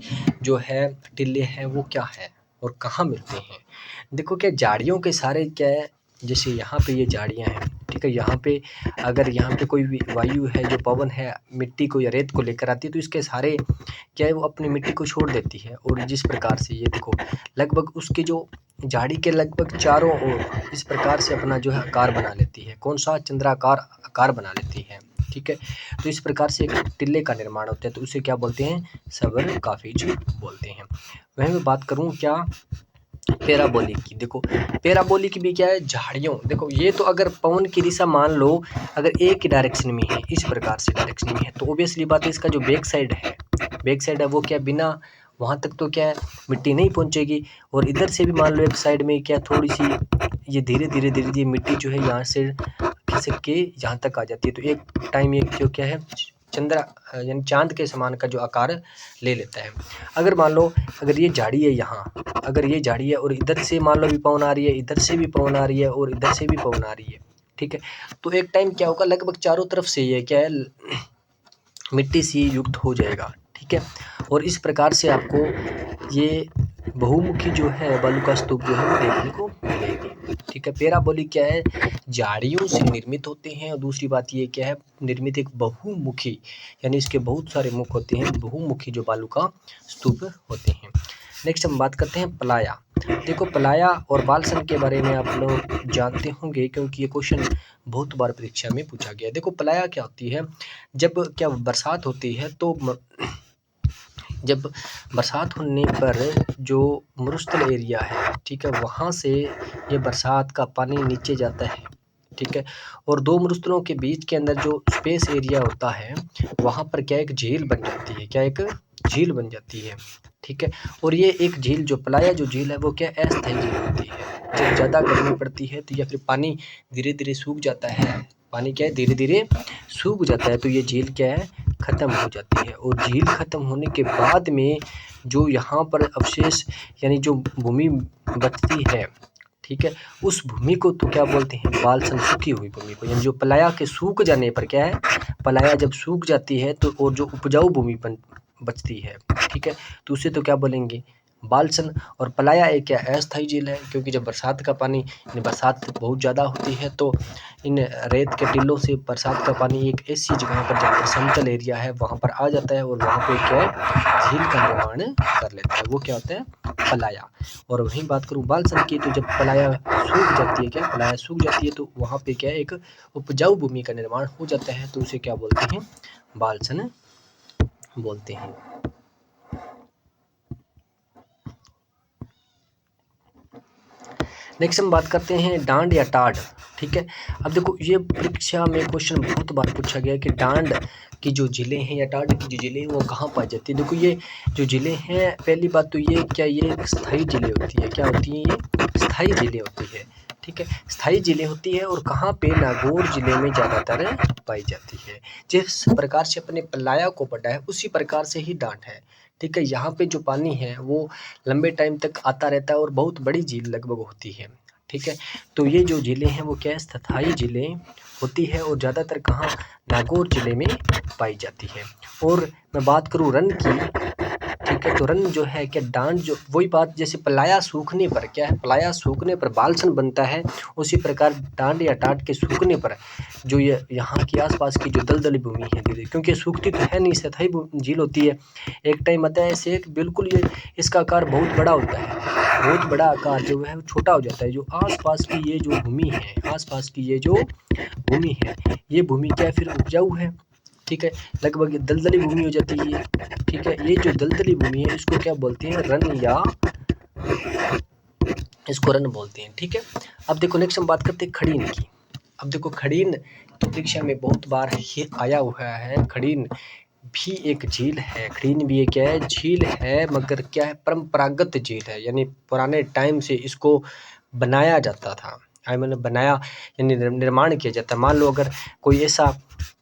जो है टिल्ले हैं वो क्या है और कहाँ मिलते हैं? देखो क्या झाड़ियों के सारे क्या है, जैसे यहाँ पे ये झाड़ियाँ हैं, ठीक है। यहाँ पे अगर यहाँ पे कोई भी वायु है जो पवन है मिट्टी को या रेत को लेकर आती है तो इसके सारे क्या है वो अपनी मिट्टी को छोड़ देती है। और जिस प्रकार से ये देखो लगभग उसके जो झाड़ी के लगभग चारों ओर इस प्रकार से अपना जो है आकार बना लेती है। कौन सा? चंद्राकार आकार बना लेती है, ठीक है। तो इस प्रकार से एक टिल्ले का निर्माण होता है, तो उसे क्या बोलते हैं? सबर काफिज बोलते हैं। वहीं मैं बात करूं क्या पैराबोलिक की। देखो पैराबोलिक भी क्या है, झाड़ियों, देखो ये तो अगर पवन की दिशा मान लो अगर एक ही डायरेक्शन में है, इस प्रकार से डायरेक्शन में है, तो ऑब्वियसली बात है इसका जो बैक साइड है वो क्या बिना वहाँ तक तो क्या है मिट्टी नहीं पहुँचेगी। और इधर से भी मान लो एक साइड में क्या थोड़ी सी ये धीरे धीरे मिट्टी जो है यहाँ से खिसक के यहाँ तक आ जाती है। तो एक टाइम एक जो क्या है चंद्रा यानी चांद के समान का जो आकार ले लेता है। अगर मान लो अगर ये झाड़ी है यहाँ, अगर ये झाड़ी है और इधर से मान लो भी पवन आ रही है, इधर से भी पवन आ रही है और इधर से भी पवन आ रही है, ठीक है, तो एक टाइम क्या होगा लगभग चारों तरफ से ये क्या है मिट्टी सी युक्त हो जाएगा, ठीक है। और इस प्रकार से आपको ये बहुमुखी जो है बालू का स्तूप जो है वो देखने को मिलेगी, ठीक है। पैराबोलिक क्या है, झाड़ियों से निर्मित होते हैं और दूसरी बात ये क्या है निर्मित एक बहुमुखी यानी इसके बहुत सारे मुख होते हैं, बहुमुखी जो बालू का स्तूप होते हैं। नेक्स्ट हम बात करते हैं पलाया। देखो पलाया और बालसन के बारे में आप लोग जानते होंगे क्योंकि ये क्वेश्चन बहुत बार परीक्षा में पूछा गया है। देखो पलाया क्या होती है, जब क्या बरसात होती है तो जब बरसात होने पर जो मरुस्थल एरिया है, ठीक है, वहाँ से ये बरसात का पानी नीचे जाता है, ठीक है, और दो मरुस्थलों के बीच के अंदर जो स्पेस एरिया होता है वहाँ पर क्या एक झील बन जाती है, क्या एक झील बन जाती है, ठीक है। और ये एक झील जो पलाया जो झील है वो क्या अस्थायी झील होती है। जब ज़्यादा गर्मी पड़ती है तो या फिर पानी धीरे धीरे सूख जाता है, पानी क्या है धीरे धीरे सूख जाता है तो ये झील क्या है ख़त्म हो जाती है। और झील ख़त्म होने के बाद में जो यहाँ पर अवशेष यानी जो भूमि बचती है, ठीक है, उस भूमि को तो क्या बोलते हैं बालसन, सूखी हुई भूमि को, यानी जो पलाया के सूख जाने पर क्या है पलाया जब सूख जाती है तो और जो उपजाऊ भूमि बचती है, ठीक है, तो उसे तो क्या बोलेंगे बालसन। और पलाया एक क्या अस्थायी झील है क्योंकि जब बरसात का पानी यानी बरसात बहुत ज़्यादा होती है तो इन रेत के टीलों से बरसात का पानी एक ऐसी जगह पर जहाँ पर समतल एरिया है वहाँ पर आ जाता है और वहाँ पे क्या है झील का निर्माण कर लेता है, वो क्या होता है पलाया। और वहीं बात करूँ बालसन की तो जब पलाया सूख जाती है, क्या पलाया सूख जाती है तो वहाँ पे क्या है एक उपजाऊ भूमि का निर्माण हो जाता है तो उसे क्या बोलते हैं बालसन बोलते हैं। नेक्स्ट हम बात करते हैं डांड या टाड, ठीक है। अब देखो ये परीक्षा में क्वेश्चन बहुत बार पूछा गया कि डांड की जो जिले हैं या टाड की जो जिले हैं वो कहाँ पाई जाती है। देखो ये जो जिले हैं पहली बात तो ये क्या ये स्थायी जिले होती है, क्या होती है ये स्थायी जिले होती है, ठीक है, स्थायी जिले होती है। और कहाँ पे नागौर जिले में ज़्यादातर पाई जाती है। जिस प्रकार से अपने पलाया को पढ़ा है उसी प्रकार से ही डांड है, ठीक है। यहाँ पे जो पानी है वो लंबे टाइम तक आता रहता है और बहुत बड़ी झील लगभग होती है, ठीक है। तो ये जो झीलें हैं वो क्या है स्थायी झीलें होती है और ज़्यादातर कहाँ नागौर जिले में पाई जाती है। और मैं बात करूँ रन की, ठीक है, तो रन जो है क्या डांड जो वही बात जैसे पलाया सूखने पर क्या है पलाया सूखने पर बालसन बनता है, उसी प्रकार डांड या टाट के सूखने पर जो ये यहाँ की आसपास की जो दलदली भूमि है धीरे क्योंकि सूखती तो है नहीं स्थायी झील होती है, एक टाइम आता है ऐसे बिल्कुल ये इसका आकार बहुत बड़ा होता है, बहुत बड़ा आकार जो है छोटा हो जाता है। जो आसपास की ये जो भूमि है आसपास की ये जो भूमि है ये भूमि क्या फिर उपजाऊ है, ठीक है, लगभग दलदली भूमि हो जाती है, ठीक है। ये जो दलदली भूमि है इसको क्या बोलते हैं रन या इसको रन बोलते हैं, ठीक है। अब देखो नेक्स्ट हम बात करते हैं खड़ीन की। अब देखो खड़ीन तो परीक्षा में बहुत बार ही आया हुआ है, खड़ीन भी एक झील है, खड़ीन भी एक क्या है झील है मगर क्या है परंपरागत झील है, यानी पुराने टाइम से इसको बनाया जाता था, मैंने बनाया यानी निर्माण किया जाता है। मान लो अगर कोई ऐसा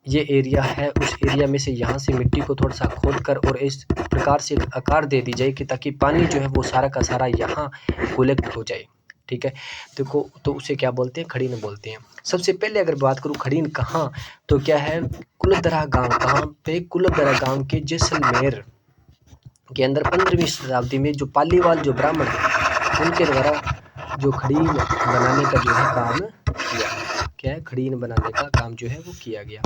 ये एरिया है उस एरिया में से यहाँ से मिट्टी को थोड़ा सा खोद कर और इस प्रकार से आकार दे दी जाए कि ताकि पानी जो है वो सारा का सारा यहाँ कलेक्ट हो जाए, ठीक है। देखो तो उसे क्या बोलते हैं खड़ीन बोलते हैं। सबसे पहले अगर बात करूँ खड़ीन कहाँ तो क्या है कुलदरा गांव, कहाँ पे कुलदरा गांव के जैसलमेर के अंदर 15वीं शताब्दी में जो पालीवाल जो ब्राह्मण है उनके द्वारा जो खड़ीन बनाने का जो है काम किया, क्या है खड़ीन बनाने का काम जो है वो किया गया।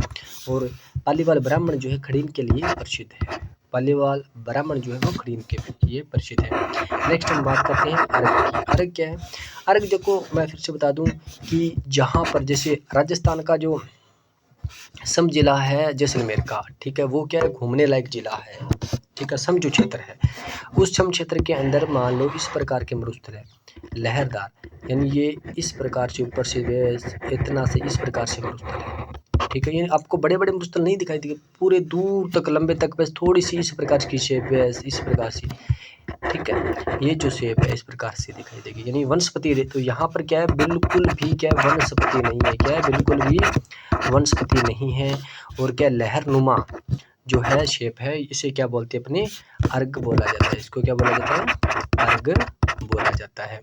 और पालीवाल ब्राह्मण जो है खड़ीन के लिए प्रसिद्ध है, पालीवाल ब्राह्मण जो है वो खड़ीन के लिए प्रसिद्ध है। नेक्स्ट हम बात करते हैं अर्घ की। अर्घ क्या है, अर्घ देखो मैं फिर से बता दूं कि जहाँ पर जैसे राजस्थान का जो सम जिला है जैसलमेर का, ठीक है, वो क्या है घूमने लायक जिला है, ठीक है, सम जो क्षेत्र है उस सम क्षेत्र के अंदर मान लो इस प्रकार के मरुस्थल है, लहरदार, यानी ये इस प्रकार से ऊपर से इतना से इस प्रकार से मरुस्थल है। ठीक है, यानी आपको बड़े बड़े मरुस्थल नहीं दिखाई देंगे, पूरे दूर तक लंबे तक बस थोड़ी सी इस प्रकार की शेप है, इस प्रकार से। ठीक है, ये जो शेप है इस प्रकार से दिखाई देगी, यानी वनस्पति। तो यहाँ पर क्या है, बिल्कुल भी क्या है, वनस्पति नहीं है। क्या है, बिल्कुल भी वनस्पति नहीं है। और क्या, लहरनुमा जो है शेप है, इसे क्या बोलते हैं अपने, अर्ग बोला जाता है। इसको क्या बोला जाता है, अर्ग बोला जाता है।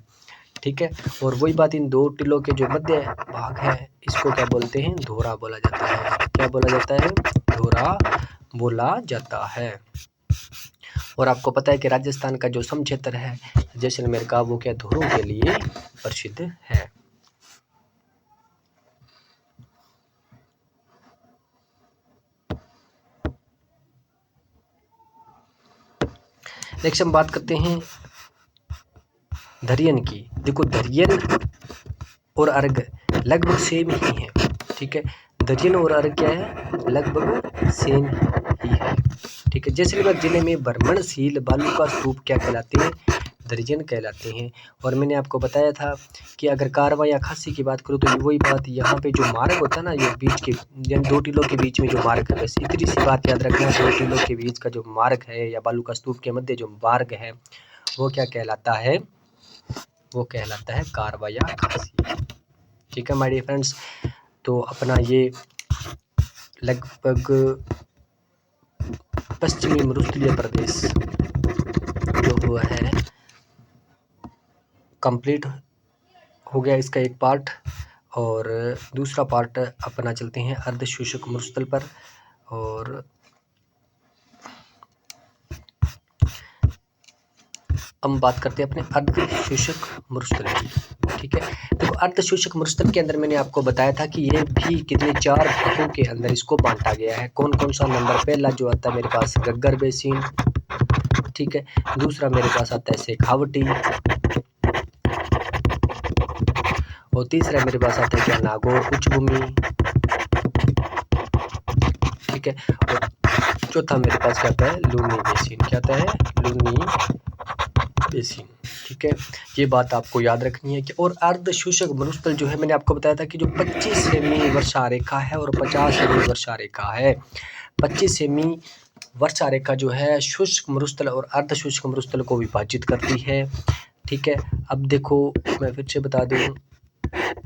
ठीक है, और वही बात, इन दो टिलों के जो मध्य भाग है इसको क्या बोलते हैं, धोरा बोला जाता है। क्या बोला जाता है, धोरा बोला जाता है। और आपको पता है कि राजस्थान का जो सम क्षेत्र है जैसलमेर का, वो क्या, धोरों के लिए प्रसिद्ध है। नेक्स्ट हम बात करते हैं धरियन की। देखो, धरियन और अर्ग लगभग सेम ही है। ठीक है, धरियन और अर्ग क्या है, लगभग सेम ही है। ठीक है, जैसलमेर जिले में भ्रमणशील बालू का स्तूप क्या कहलाते हैं, धरियन कहलाते हैं। और मैंने आपको बताया था कि अगर कारवा या खासी की बात करूँ तो वही बात, यहाँ पे जो मार्ग होता है ना, ये बीच के दो टीलों के बीच में जो मार्ग है, बस इतनी सी बात याद रखना, दो टीलों के बीच का जो मार्ग है या बालू का स्तूप के मध्य जो मार्ग है वो क्या कहलाता है, वो कहलाता है कारवा या खासी। ठीक है माय डियर फ्रेंड्स, तो अपना ये लगभग पश्चिमी मरुस्थलीय प्रदेश जो हुआ है कंप्लीट हो गया, इसका एक पार्ट। और दूसरा पार्ट अपना चलते हैं अर्धशुष्क मरुस्थल पर। और हम बात करते हैं अपने अर्धशुष्क मरुस्थल की। ठीक है, देखो अर्धशुष्क मरुस्थल के अंदर मैंने आपको बताया था कि ये भी कितने 4 भागों के अंदर इसको बांटा गया है। कौन कौन सा, नंबर पहला जो आता है मेरे पास गग्गर बेसिन। ठीक है, दूसरा मेरे पास आता है शेखावटी, और तीसरा मेरे पास आता है क्या, नागौर उच्चभूमि। ठीक है, और चौथा मेरे पास क्या आता है, लूनी बेसिन। क्या आता है, लूनी बेसिन। ठीक है, ये बात आपको याद रखनी है कि और अर्धशुष्क मरुस्थल जो है, मैंने आपको बताया था कि जो 25 सेमी वर्षा रेखा है और 50 सेमी वर्षा रेखा है। 25 सेमी वर्षा रेखा जो है शुष्क मरुस्थल और अर्धशुष्क मरुस्थल को विभाजित करती है। ठीक है, अब देखो मैं फिर से बता दूं,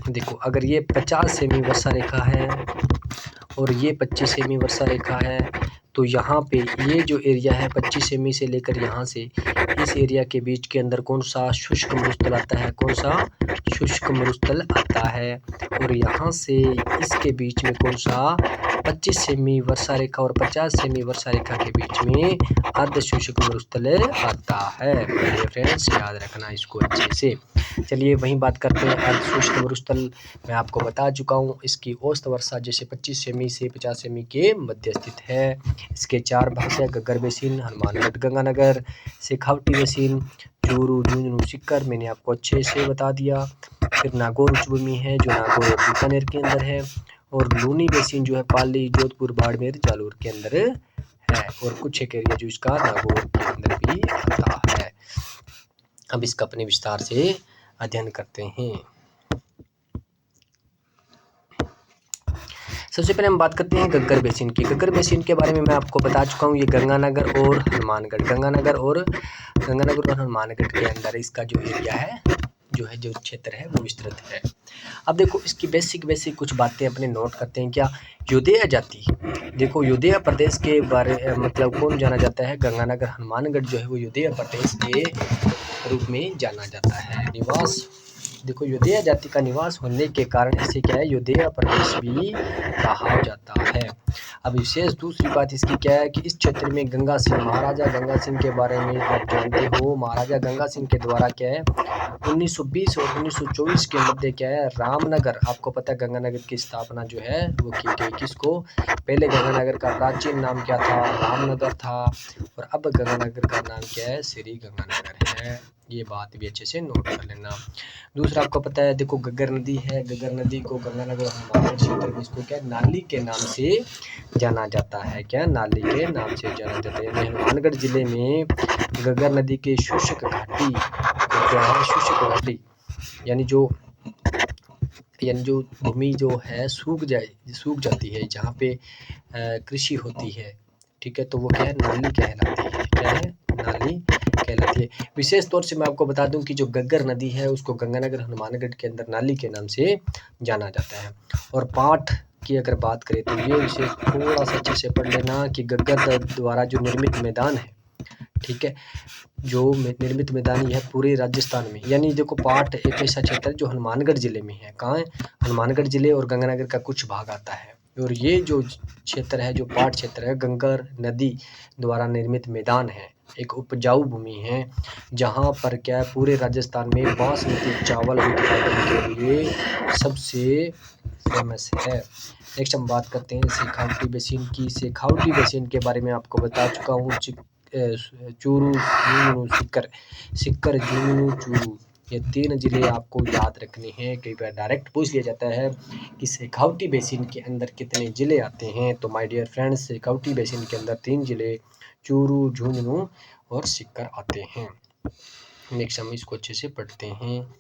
देखो अगर ये 50 सेमी वर्षा रेखा है और ये 25 सेमी वर्षा रेखा है, तो यहाँ पे ये जो एरिया है 25 सेमी से लेकर यहाँ से इस एरिया के बीच के अंदर कौन सा शुष्क मरुस्थल आता है, कौन सा शुष्क मरुस्थल आता है। और यहाँ से इसके बीच में कौन सा 25 सेमी वर्षा रेखा और 50 सेमी वर्षा रेखा के बीच में अर्धशुष्क मरुस्थल आता है। मेरे फ्रेंड्स याद रखना इसको अच्छे से। चलिए वहीं बात करते हैं अर्धशुष्क मरुस्थल। मैं आपको बता चुका हूँ, इसकी औसत वर्षा जैसे 25 सेमी से 50 सेमी के मध्य स्थित है। इसके 4 भाग है, गग्गर बेसिन, हनुमानगढ़ गंगानगर, शेखावटी बेसिन, चूरू झुंझुनू सीकर, मैंने आपको अच्छे से बता दिया। फिर नागौर उच्चभूमि है जो नागौर और बीकानेर के अंदर है, और लूनी बेसिन जो है पाली, जोधपुर, बाड़मेर, जालोर के अंदर है, और कुछ एक एरिया जो इसका नागौर के अंदर भी आता है। अब इसका अपने विस्तार से अध्ययन करते हैं। सबसे पहले हम बात करते हैं गग्गर बेसिन की। गग्गर बेसिन के बारे में मैं आपको बता चुका हूँ, ये गंगानगर और हनुमानगढ़, गंगानगर और हनुमानगढ़ के अंदर इसका जो एरिया है, जो क्षेत्र है वो विस्तृत है। अब देखो इसकी बेसिक कुछ बातें अपने नोट करते हैं। क्या, योदेया जाति, देखो योदेया प्रदेश के बारे मतलब कौन जाना जाता है, गंगानगर हनुमानगढ़ जो है वो योदेया प्रदेश के रूप में जाना जाता है। निवास, देखो योदेया जाति का निवास होने के कारण इसे क्या है, योदेया प्रदेश भी कहा जाता है। अब विशेष दूसरी बात इसकी क्या है कि इस क्षेत्र में गंगा सिंह, महाराजा गंगा सिंह के बारे में आप जानते हो। महाराजा गंगा सिंह के द्वारा क्या है 1920 और 1924 के मध्य क्या है, रामनगर, आपको पता है गंगानगर की स्थापना जो है वो की गई। किसको, पहले गंगानगर का प्राचीन नाम क्या था, रामनगर था, और अब गंगानगर का नाम क्या है, श्री गंगानगर है। ये बात भी अच्छे से नोट कर लेना। दूसरा आपको पता है, देखो गग्गर नदी है, गग्गर नदी को गंगानगर हनुमानगढ़ क्षेत्र में इसको क्या नाली के नाम से जाना जाता है। क्या, नाली के नाम से जाना जाता है। यानी हनुमानगढ़ जिले में गग्गर नदी के शुष्क घाटी को क्या है शुष्क घाटी, यानी जो भूमि जो है सूख जाती है, जहाँ पे कृषि होती है, ठीक है, तो वो क्या है नाली कहलाती है। क्या है नाली कहलाती है। विशेष तौर से मैं आपको बता दूं कि जो घग्गर नदी है उसको गंगानगर हनुमानगढ़ के अंदर नाली के नाम से जाना जाता है। और पाठ की अगर बात करें तो ये विशेष थोड़ा सा अच्छे से पढ़ लेना कि घग्गर द्वारा जो निर्मित मैदान है, ठीक है, जो निर्मित मैदान है पूरे राजस्थान में, यानी देखो पाठ एक ऐसा क्षेत्र है जो हनुमानगढ़ जिले में है। कहाँ है? हनुमानगढ़ जिले और गंगानगर का कुछ भाग आता है। और ये जो क्षेत्र है, जो पाठ क्षेत्र है, गंगा नदी द्वारा निर्मित मैदान है, एक उपजाऊ भूमि है, जहाँ पर क्या है पूरे राजस्थान में बासमती चावल उत्पादन के लिए सबसे फेमस है। नेक्स्ट हम बात करते हैं शेखावटी बेसिन की। शेखावटी बेसिन के बारे में आपको बता चुका हूँ। चूरू, झुंझुनू, सीकर, झुंझुनू, चूरू, ये 3 जिले आपको याद रखने हैं। कई बार डायरेक्ट पूछ लिया जाता है कि शेखावटी बेसिन के अंदर कितने जिले आते हैं, तो my dear friends Shekhawati basin के अंदर 3 जिले चूरू, झुंझुनू और सीकर आते हैं। नेक्स्ट हम इसको अच्छे से पढ़ते हैं।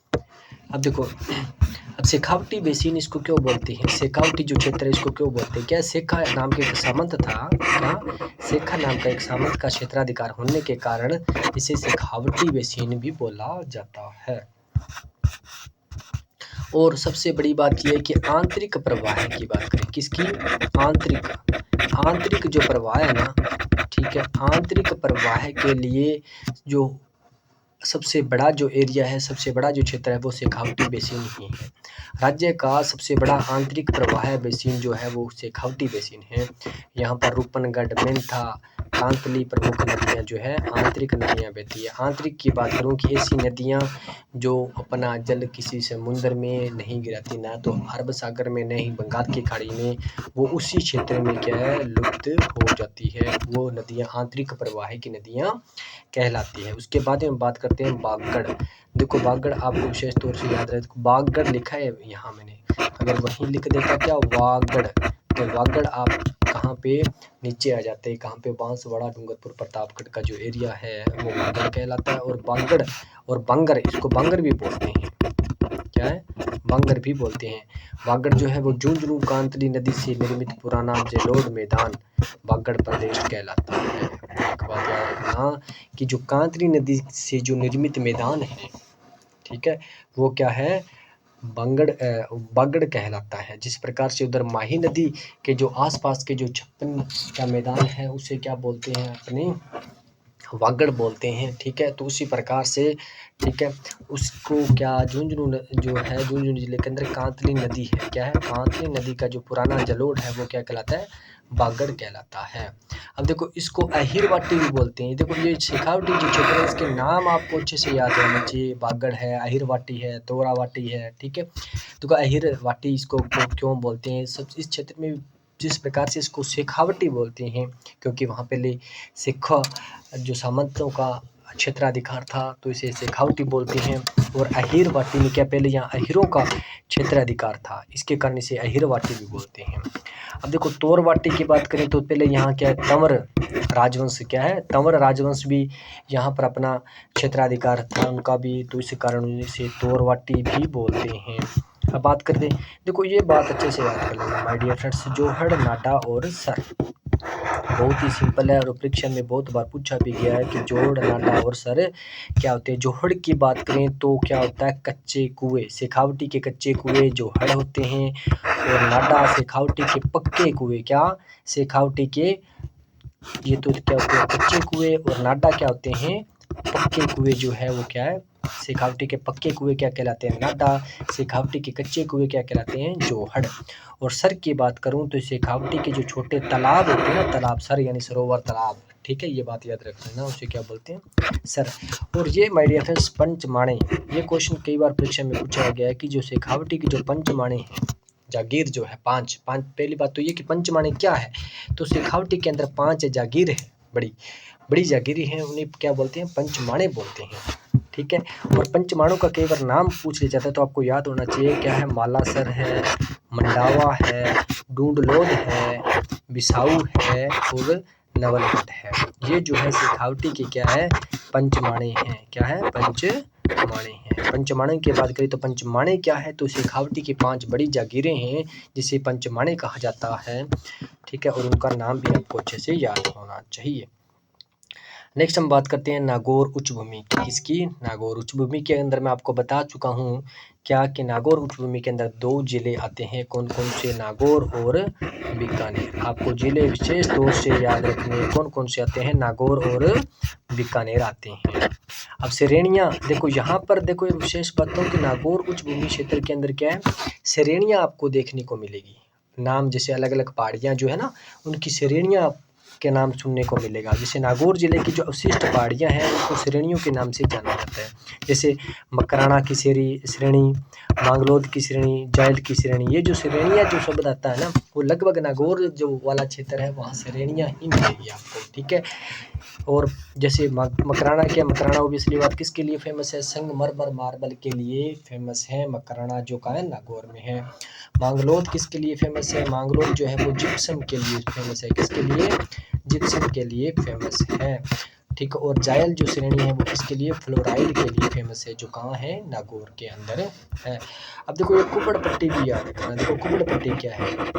अब देखो, अब शेखावटी बेसिन इसको क्यों बोलते हैं, शेखावटी जो क्षेत्र है इसको क्यों बोलते हैं? क्या शेखा नाम के एक सामंत था, क्या शेखा नाम का एक सामंत का क्षेत्राधिकार होने के कारण इसे शेखावटी बेसिन भी बोला जाता है। और सबसे बड़ी बात यह है कि आंतरिक प्रवाह की बात करें, किसकी? आंतरिक जो प्रवाह है ना, ठीक है, आंतरिक प्रवाह के लिए जो सबसे बड़ा जो एरिया है, सबसे बड़ा जो क्षेत्र है वो शेखावटी बेसिन ही है। राज्य का सबसे बड़ा आंतरिक प्रवाह बेसिन जो है वो शेखावटी बेसिन है। यहाँ पर रूपनगढ़, मेंथा, कांतली प्रमुख नदियाँ जो है आंतरिक नदियाँ बहती है। आंतरिक की बात करूँ कि ऐसी नदियाँ जो अपना जल किसी समुद्र में नहीं गिराती, ना तो अरब सागर में, न ही बंगाल की खाड़ी में, वो उसी क्षेत्र में क्या है लुप्त हो जाती है। वो नदियाँ आंतरिक प्रवाह की नदियाँ कहलाती है। उसके बाद में बात करते हैं बागड़। देखो बागड़ आपको विशेष तौर से याद रहे, बागड़ लिखा है यहाँ मैंने, अगर वहीं लिख देता क्या वागड़, तो वागड़ आप कहाँ पे नीचे आ जाते हैं, कहाँ पे बांसवाड़ा, डूंगरपुर, प्रतापगढ़ का जो एरिया है वो वागड़ कहलाता है। और बागड़ और बांगर, इसको बांगर भी बोलते हैं। क्या है? बांगर भी बोलते हैं। बागड़ जो है वो झुंझुनू कांतली नदी से निर्मित पुराना जलोढ़ मैदान बागड़ प्रदेश कहलाता है। एक बात याद रखना कि जो कांतली नदी से जो निर्मित मैदान है, ठीक है, वो क्या है बागड़ कहलाता है। जिस प्रकार से उधर माही नदी के जो आसपास के जो 56 का मैदान है उसे क्या बोलते हैं अपने वागड़ बोलते हैं, ठीक है। तो उसी प्रकार से, ठीक है, उसको क्या झुंझुनू जो है झुंझुनू जिले के अंदर कांतली नदी है, क्या है कांतली नदी का जो पुराना जलोढ़ है वो क्या कहलाता है बागड़ कहलाता है। अब देखो इसको अहिरवाटी भी बोलते हैं। देखो ये शेखावटी जो क्षेत्र है इसके नाम आपको अच्छे से याद रहना चाहिए। बागड़ है, अहिरवाटी है, तोरावाटी है, ठीक है। तो अहिरवाटी इसको क्यों बोलते हैं, सब इस क्षेत्र में जिस प्रकार से इसको शेखावटी बोलते हैं क्योंकि वहाँ पहले शेखा जो सामंतों का क्षेत्राधिकार था तो इसे शेखावटी बोलते हैं। और अहिरवाटी में क्या पहले यहाँ अहिरों का क्षेत्राधिकार था, इसके कारण इसे अहिरवाटी भी बोलते हैं। अब देखो तोरवाटी की बात करें तो पहले यहाँ क्या है तंवर राजवंश, क्या है तंवर राजवंश भी यहाँ पर अपना क्षेत्राधिकार था उनका भी, तो इस कारण इसे तोरवाटी भी बोलते हैं। अब बात करते हैं, देखो ये बात अच्छे से याद कर लेना माय डियर फ्रेंड्स, जोहड़, नाडा और सर बहुत ही सिंपल है और परीक्षा में बहुत बार पूछा भी गया है कि जोड़, नाडा और सर क्या होते हैं। जोहड़ की बात करें तो क्या होता है कच्चे कुएं, शेखावटी के कच्चे कुएं जोहड़ होते हैं। और नाडा शेखावटी के पक्के कुएं, क्या शेखावटी के, ये तो क्या होते हैं कच्चे कुएं, और नाडा क्या होते हैं पक्के कुएं जो है वो क्या है शेखावटी के पक्के कुएं क्या कहलाते हैं नाडा, शेखावटी के कच्चे कुएं क्या कहलाते हैं जोहड़। और सर की बात करूं तो शेखावटी के जो छोटे तालाब होते हैं ना, तालाब सर यानी सरोवर तालाब, ठीक है, ये बात याद रख लेना, उसे क्या बोलते हैं सर। और ये माय डियर फ्रेंड्स पंचमाणे, ये क्वेश्चन कई बार परीक्षा में पूछा गया है कि जो शेखावटी की जो पंचमाणे हैं जागीर जो है पांच, पहली बात तो ये कि पंचमाणे क्या है, तो शेखावटी के अंदर 5 जागीर है, बड़ी जागीरी हैं, उन्हें क्या बोलते हैं पंचमाणे बोलते हैं, ठीक है। और पंचमाणों का कई बार नाम पूछ लिया जाता है तो आपको याद होना चाहिए क्या है मालासर है, मंडावा है, डूंडलोद है, बिसाऊ है और नवलगढ़ है। ये जो है शेखावटी के क्या है पंचमाणे हैं, क्या है पंचमाणे माणे हैं। पंचमाणे की बात करें तो पंचमाणे क्या है, तो शेखावटी की 5 बड़ी जागीरें हैं जिसे पंचमाणे कहा जाता है, ठीक है, और उनका नाम भी आपको अच्छे से याद होना चाहिए। नेक्स्ट हम बात करते हैं नागौर उच्च भूमि की। किसकी? नागौर उच्च भूमि के अंदर मैं आपको बता चुका हूँ क्या कि नागौर उच्च भूमि के अंदर 2 जिले आते हैं। कौन कौन से? नागौर और बीकानेर। आपको जिले विशेष तौर से याद रखने हैं। कौन कौन से आते हैं? नागौर और बीकानेर आते हैं। अब श्रेणियाँ देखो, यहाँ पर देखो एक विशेष बात हो कि नागौर उच्च भूमि क्षेत्र के अंदर क्या है, श्रेणियाँ आपको देखने को मिलेगी। नाम जैसे अलग अलग पहाड़ियाँ जो है ना, उनकी श्रेणियाँ के नाम सुनने को मिलेगा। जैसे नागौर जिले की जो अवशिष्ट पहाड़ियाँ हैं उनको श्रेणियों के नाम से जाना जाता है। जैसे मकराना की श्रेणी, मांगलोद की श्रेणी, जायल की श्रेणी। ये जो श्रेणियाँ जो शब्द आता है ना, वो लगभग नागौर जो वाला क्षेत्र है वहाँ श्रेणियाँ ही मिलेगी आपको, ठीक है। और जैसे मकराना क्या, मकराना ओबियसली बात किसके लिए फेमस है? संगमरमर मार्बल के लिए फेमस है मकराना, जो का है नागौर में है। मांगलोद किसके लिए फेमस है? मांगलोद जो है वो जिप्सम के लिए फेमस है। किसके लिए? जिप्सम के लिए फेमस है, ठीक है। और जायल जो श्रेणी है वो किसके लिए? फ्लोराइड के लिए फेमस है, जो कहाँ है? नागौर के अंदर है। अब देखो ये कुबड़ पट्टी भी याद रखना। देखो कुबड़ पट्टी क्या है,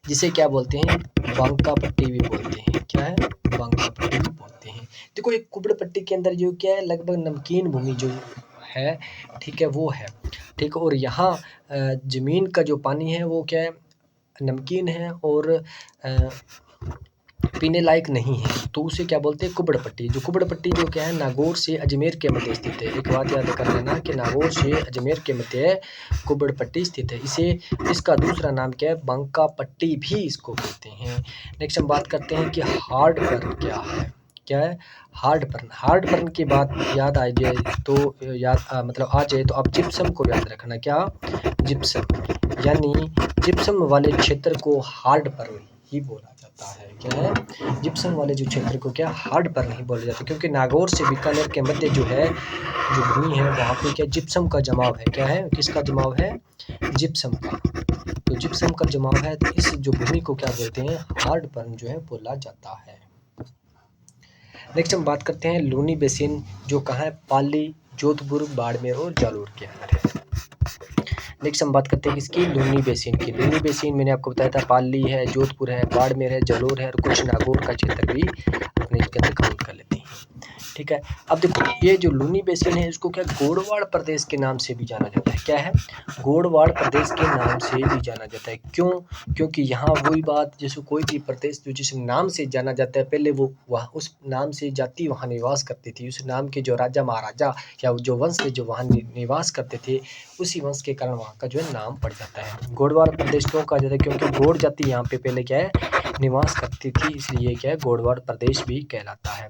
जिसे क्या बोलते हैं? बांका पट्टी भी बोलते हैं। क्या है? बांका पट्टी भी बोलते हैं। देखो एक कुबड़ पट्टी के अंदर जो क्या है, लगभग नमकीन भूमि जो है, ठीक है, वो है, ठीक है। और यहाँ जमीन का जो पानी है वो क्या है? नमकीन है और पीने लायक नहीं है, तो उसे क्या बोलते हैं? कुबड़ पट्टी। जो कुबड़ पट्टी जो क्या है, नागौर से अजमेर के मध्य स्थित है। एक बात याद कर लेना कि नागौर से अजमेर के मध्य कुबड़ पट्टी स्थित है। इसका दूसरा नाम क्या है? बांका पट्टी भी इसको कहते हैं। नेक्स्ट हम बात करते हैं कि हार्ड बर्न क्या है। क्या है? Hard burn. हार्ड बर्न की बात याद आ जाए तो मतलब आ जाए तो आप जिप्सम को याद रखना। क्या? जिप्सम, यानी जिप्सम वाले क्षेत्र को हार्ड बर्न ही बोला जाता है। क्या है? जिप्सम वाले जो क्षेत्र को क्या? हार्ड बर्न ही बोला जाता है, क्योंकि नागौर से बीकानेर के मध्य जो है, जो भूमि है वहाँ पे क्या? जिप्सम का जमाव है। क्या है? किसका जमाव है? जिप्सम का। तो जिप्सम का जमाव है, तो इस जो भूमि को क्या बोलते हैं? हार्ड बर्न जो है बोला जाता है। नेक्स्ट हम बात करते हैं लूनी बेसिन, जो कहाँ है? पाली, जोधपुर, बाड़मेर और जालोर के अंदर है। नेक्स्ट हम बात करते हैं किसकी? लूनी बेसिन की। लूनी बेसिन मैंने आपको बताया था, पाली है, जोधपुर है, बाड़मेर है, जालोर है और कुछ नागौर का क्षेत्र भी अपने इसके अंदर काउंट कर लेते हैं, ठीक है। अब देखो ये जो लूनी बेसिन है इसको क्या गोड़वाड़ प्रदेश के नाम से भी जाना जाता है। क्या है? गोड़वाड़ प्रदेश के नाम से भी जाना जाता है। क्यों? क्योंकि यहाँ वही बात, जैसे कोई भी प्रदेश जो जिस नाम से जाना जाता है, पहले वो वहाँ उस नाम से जाति वहाँ निवास करती थी। उस नाम के जो राजा महाराजा या जो वंश के जो वहाँ निवास करते थे, उसी वंश के कारण वहाँ का जो है नाम पड़ जाता है। गोड़वाड़ प्रदेश क्यों कहा जाता है? क्योंकि गोड़ जाति यहाँ पे पहले क्या है? निवास करती थी, इसलिए क्या है? गोड़वाड़ प्रदेश भी कहलाता है।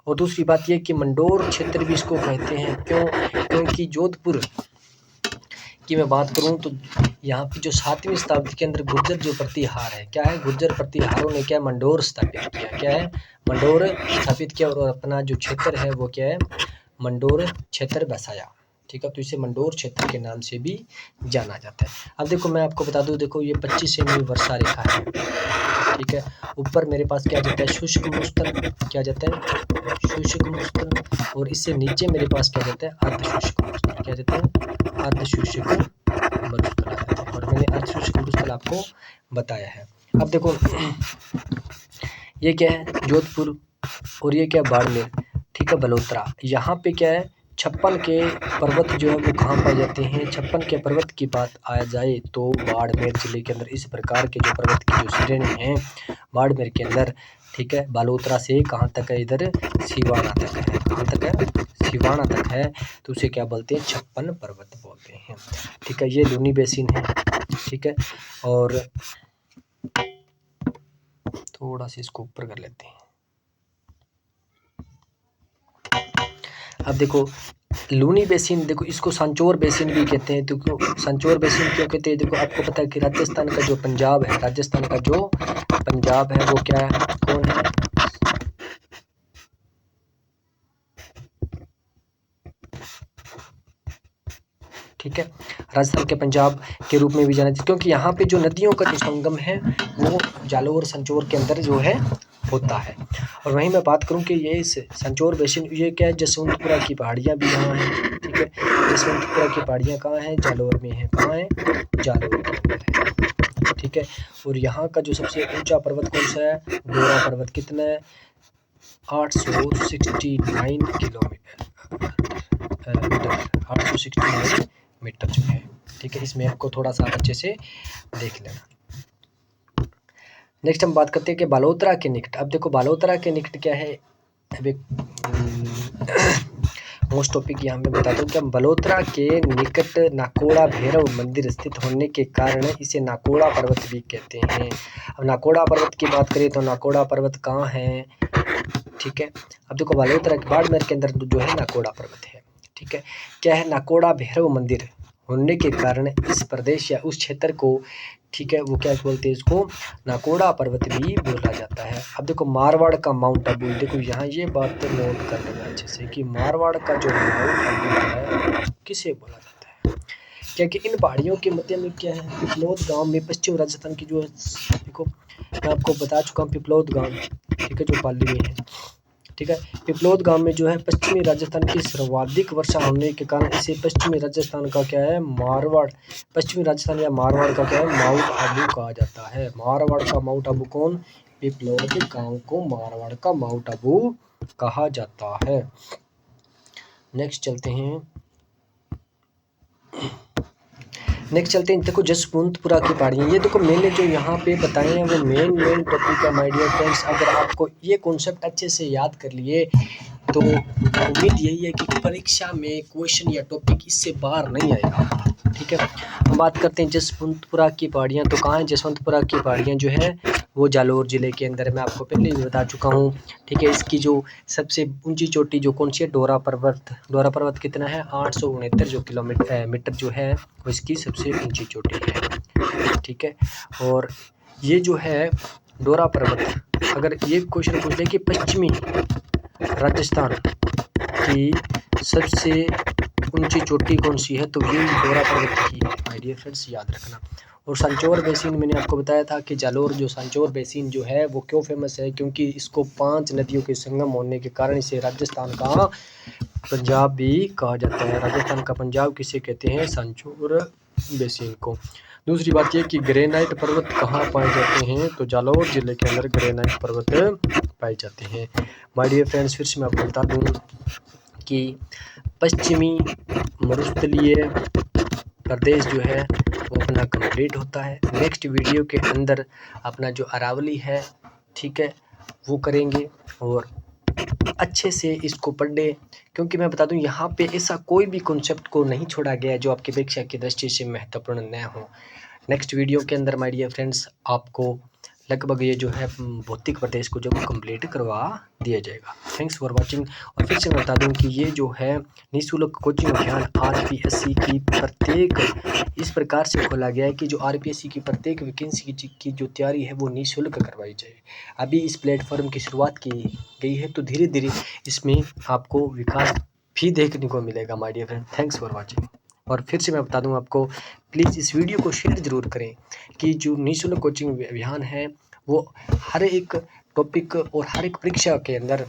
और दूसरी बात ये कि मंडोर क्षेत्र भी इसको कहते हैं। क्यों? क्योंकि जोधपुर की मैं बात करूं तो यहाँ पे जो 7वीं शताब्दी के अंदर गुर्जर जो प्रतिहार है, क्या है? गुर्जर प्रतिहारों ने क्या? मंडोर स्थापित किया। क्या है? मंडोर स्थापित किया और अपना जो क्षेत्र है वो क्या है? मंडोर क्षेत्र बसाया, ठीक है। तो इसे मंडोर क्षेत्र के नाम से भी जाना जाता है। अब देखो मैं आपको बता दूं, देखो ये 25 सेमी वर्षा रेखा है, ठीक है। ऊपर मेरे पास क्या जाता है? शुष्क मरुस्थल। क्या जाता है? शुष्क मरुस्थल। और इससे नीचे मेरे पास क्या जाता है? अर्धशुष्क मरुस्थल। क्या जाता है? अर्धशुष्क मरुस्थल आ जाता है। और मैंने अर्धशुष्क मरुस्थल आपको बताया है। अब देखो ये क्या है? जोधपुर। और ये क्या? बाड़मेर, ठीक है, बलोत्रा। यहाँ पे क्या है? 56 के पर्वत जो है वो कहाँ पाए जाते हैं? 56 के पर्वत की बात आ जाए तो बाड़मेर जिले के अंदर इस प्रकार के जो पर्वत की जो श्रेणी है बाड़मेर के अंदर, ठीक है। बालोतरा से कहाँ तक है? इधर सिवाना तक है। कहाँ तक है? सिवाना तक है। तो उसे क्या बोलते हैं? 56 पर्वत बोलते हैं, ठीक है। ये लूनी बेसिन है, ठीक है। और थोड़ा सा इसको ऊपर कर लेते हैं। अब देखो लूनी बेसिन, देखो इसको सांचौर बेसिन भी कहते हैं। तो क्यों सांचौर बेसिन क्यों कहते हैं? देखो आपको पता है कि राजस्थान का जो पंजाब है, राजस्थान का जो पंजाब है वो क्या है? कौन है? ठीक है, राजस्थान के पंजाब के रूप में भी जाना जाता है, क्योंकि यहाँ पे जो नदियों का जो संगम है वो जालोर संचौर के अंदर जो है होता है। और वहीं मैं बात करूं कि ये इस संचोर बेसिन, ये क्या है, जसवंतपुरा की पहाड़ियाँ भी यहाँ हैं, ठीक है। जसवंतपुरा की पहाड़ियाँ कहाँ हैं, जालौर में हैं। कहाँ है, जालौर के अंदर है, ठीक है। और यहाँ का जो सबसे ऊंचा पर्वत कौन सा है, डोरा पर्वत। कितना है, 869 किलोमीटर 869 मीटर जो है, ठीक है। इस मैप को थोड़ा सा अच्छे से देख लेना। नेक्स्ट हम बात करते हैं कि बालोतरा के निकट। अब देखो बालोतरा के निकट क्या है, अब एक मोस्ट टॉपिक यहाँ मैं बताता हूँ कि बलोतरा के निकट नाकोड़ा भैरव मंदिर स्थित होने के कारण इसे नाकोड़ा पर्वत भी कहते हैं। अब नाकोड़ा पर्वत की बात करें तो नाकोड़ा पर्वत कहाँ है, ठीक है। अब देखो बालोतरा के बाड़मेर के अंदर जो है नाकोड़ा पर्वत है, ठीक है। क्या है, नाकोड़ा भैरव मंदिर होने के कारण इस प्रदेश या उस क्षेत्र को, ठीक है, वो क्या बोलते हैं, इसको नाकोड़ा पर्वत भी बोला जाता है। अब देखो मारवाड़ का माउंट आबू, देखो यहाँ ये बात नोट कर लेना अच्छे से कि मारवाड़ का जो माउंट आबू है किसे बोला जाता है, क्या कि इन पहाड़ियों के मध्य में क्या है, पिपलोद गांव में, पश्चिम राजस्थान की जो है, देखो मैं आपको बता चुका हूँ पिपलोद गाँव, ठीक है, जो पाली में है, ठीक है। पिपलोद गांव में जो है पश्चिमी राजस्थान की सर्वाधिक वर्षा होने के कारण इसे पश्चिमी राजस्थान का क्या है, मारवाड़, पश्चिमी राजस्थान या मारवाड़ का क्या है, माउंट आबू कहा जाता है। मारवाड़ का माउंट आबू कौन, पिपलोद गांव को मारवाड़ का माउंट आबू कहा जाता है। नेक्स्ट चलते हैं, देखो जसवंतपुरा की पहाड़ियाँ, ये देखो मैंने जो यहाँ पे बताए हैं वो मेन टॉपिक है माय डियर फ्रेंड्स। अगर आपको ये कॉन्सेप्ट अच्छे से याद कर लिए तो उम्मीद यही है कि परीक्षा में क्वेश्चन या टॉपिक इससे बाहर नहीं आएगा, ठीक है। हम बात करते हैं जसवंतपुरा की पहाड़ियाँ, तो कहाँ है, जसवंतपुरा की पहाड़ियाँ जो है वो जालौर ज़िले के अंदर, मैं आपको पहले भी बता चुका हूँ, ठीक है। इसकी जो सबसे ऊंची चोटी जो कौन सी है, डोरा पर्वत कितना है, 869 जो मीटर जो है वो इसकी सबसे ऊंची चोटी है, ठीक है। और ये जो है डोरा पर्वत, अगर ये क्वेश्चन पूछ ले कि पश्चिमी राजस्थान की सबसे ऊंची चोटी कौन सी है, तो ये डोरा पर्वत की है माय डियर फ्रेंड्स, याद रखना। और संचोर बेसिन मैंने आपको बताया था कि जालौर जो संचोर बेसिन जो है वो क्यों फेमस है, क्योंकि इसको 5 नदियों के संगम होने के कारण इसे राजस्थान का पंजाब भी कहा जाता है। राजस्थान का पंजाब किसे कहते हैं, संचोर बेसिन को। दूसरी बात यह कि ग्रेनाइट पर्वत कहाँ पाए जाते हैं, तो जालौर जिले के अंदर ग्रेनाइट पर्वत पाए जाते हैं। माय डियर फ्रेंड्स, फिर से मैं आपको बता दूं कि पश्चिमी मरुस्थलीय प्रदेश जो है वो अपना कंप्लीट होता है। नेक्स्ट वीडियो के अंदर अपना जो अरावली है, ठीक है, वो करेंगे और अच्छे से इसको पढ़े, क्योंकि मैं बता दूं यहाँ पे ऐसा कोई भी कॉन्सेप्ट को नहीं छोड़ा गया है जो आपकी परीक्षा की दृष्टि से महत्वपूर्ण न हो। नेक्स्ट वीडियो के अंदर माय डियर फ्रेंड्स आपको लगभग ये जो है भौतिक प्रदेश को जो कंप्लीट करवा दिया जाएगा। Thanks for watching. और फिर से मैं बता दूं कि ये जो है निःशुल्क कोचिंग अभियान आरपीएससी की प्रत्येक इस प्रकार से खोला गया है कि जो आरपीएससी की प्रत्येक वैकेंसी की जो तैयारी है वो निःशुल्क करवाई जाए। अभी इस प्लेटफॉर्म की शुरुआत की गई है, तो धीरे धीरे इसमें आपको विकास भी देखने को मिलेगा my dear friend. Thanks for watching. और फिर से मैं बता दूं आपको, प्लीज़ इस वीडियो को शेयर ज़रूर करें कि जो निःशुल्क कोचिंग अभियान है वो हर एक टॉपिक और हर एक परीक्षा के अंदर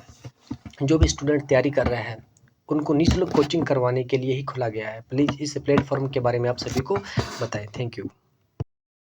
जो भी स्टूडेंट तैयारी कर रहे हैं उनको निःशुल्क कोचिंग करवाने के लिए ही खोला गया है। प्लीज़ इस प्लेटफॉर्म के बारे में आप सभी को बताएं। Thank you.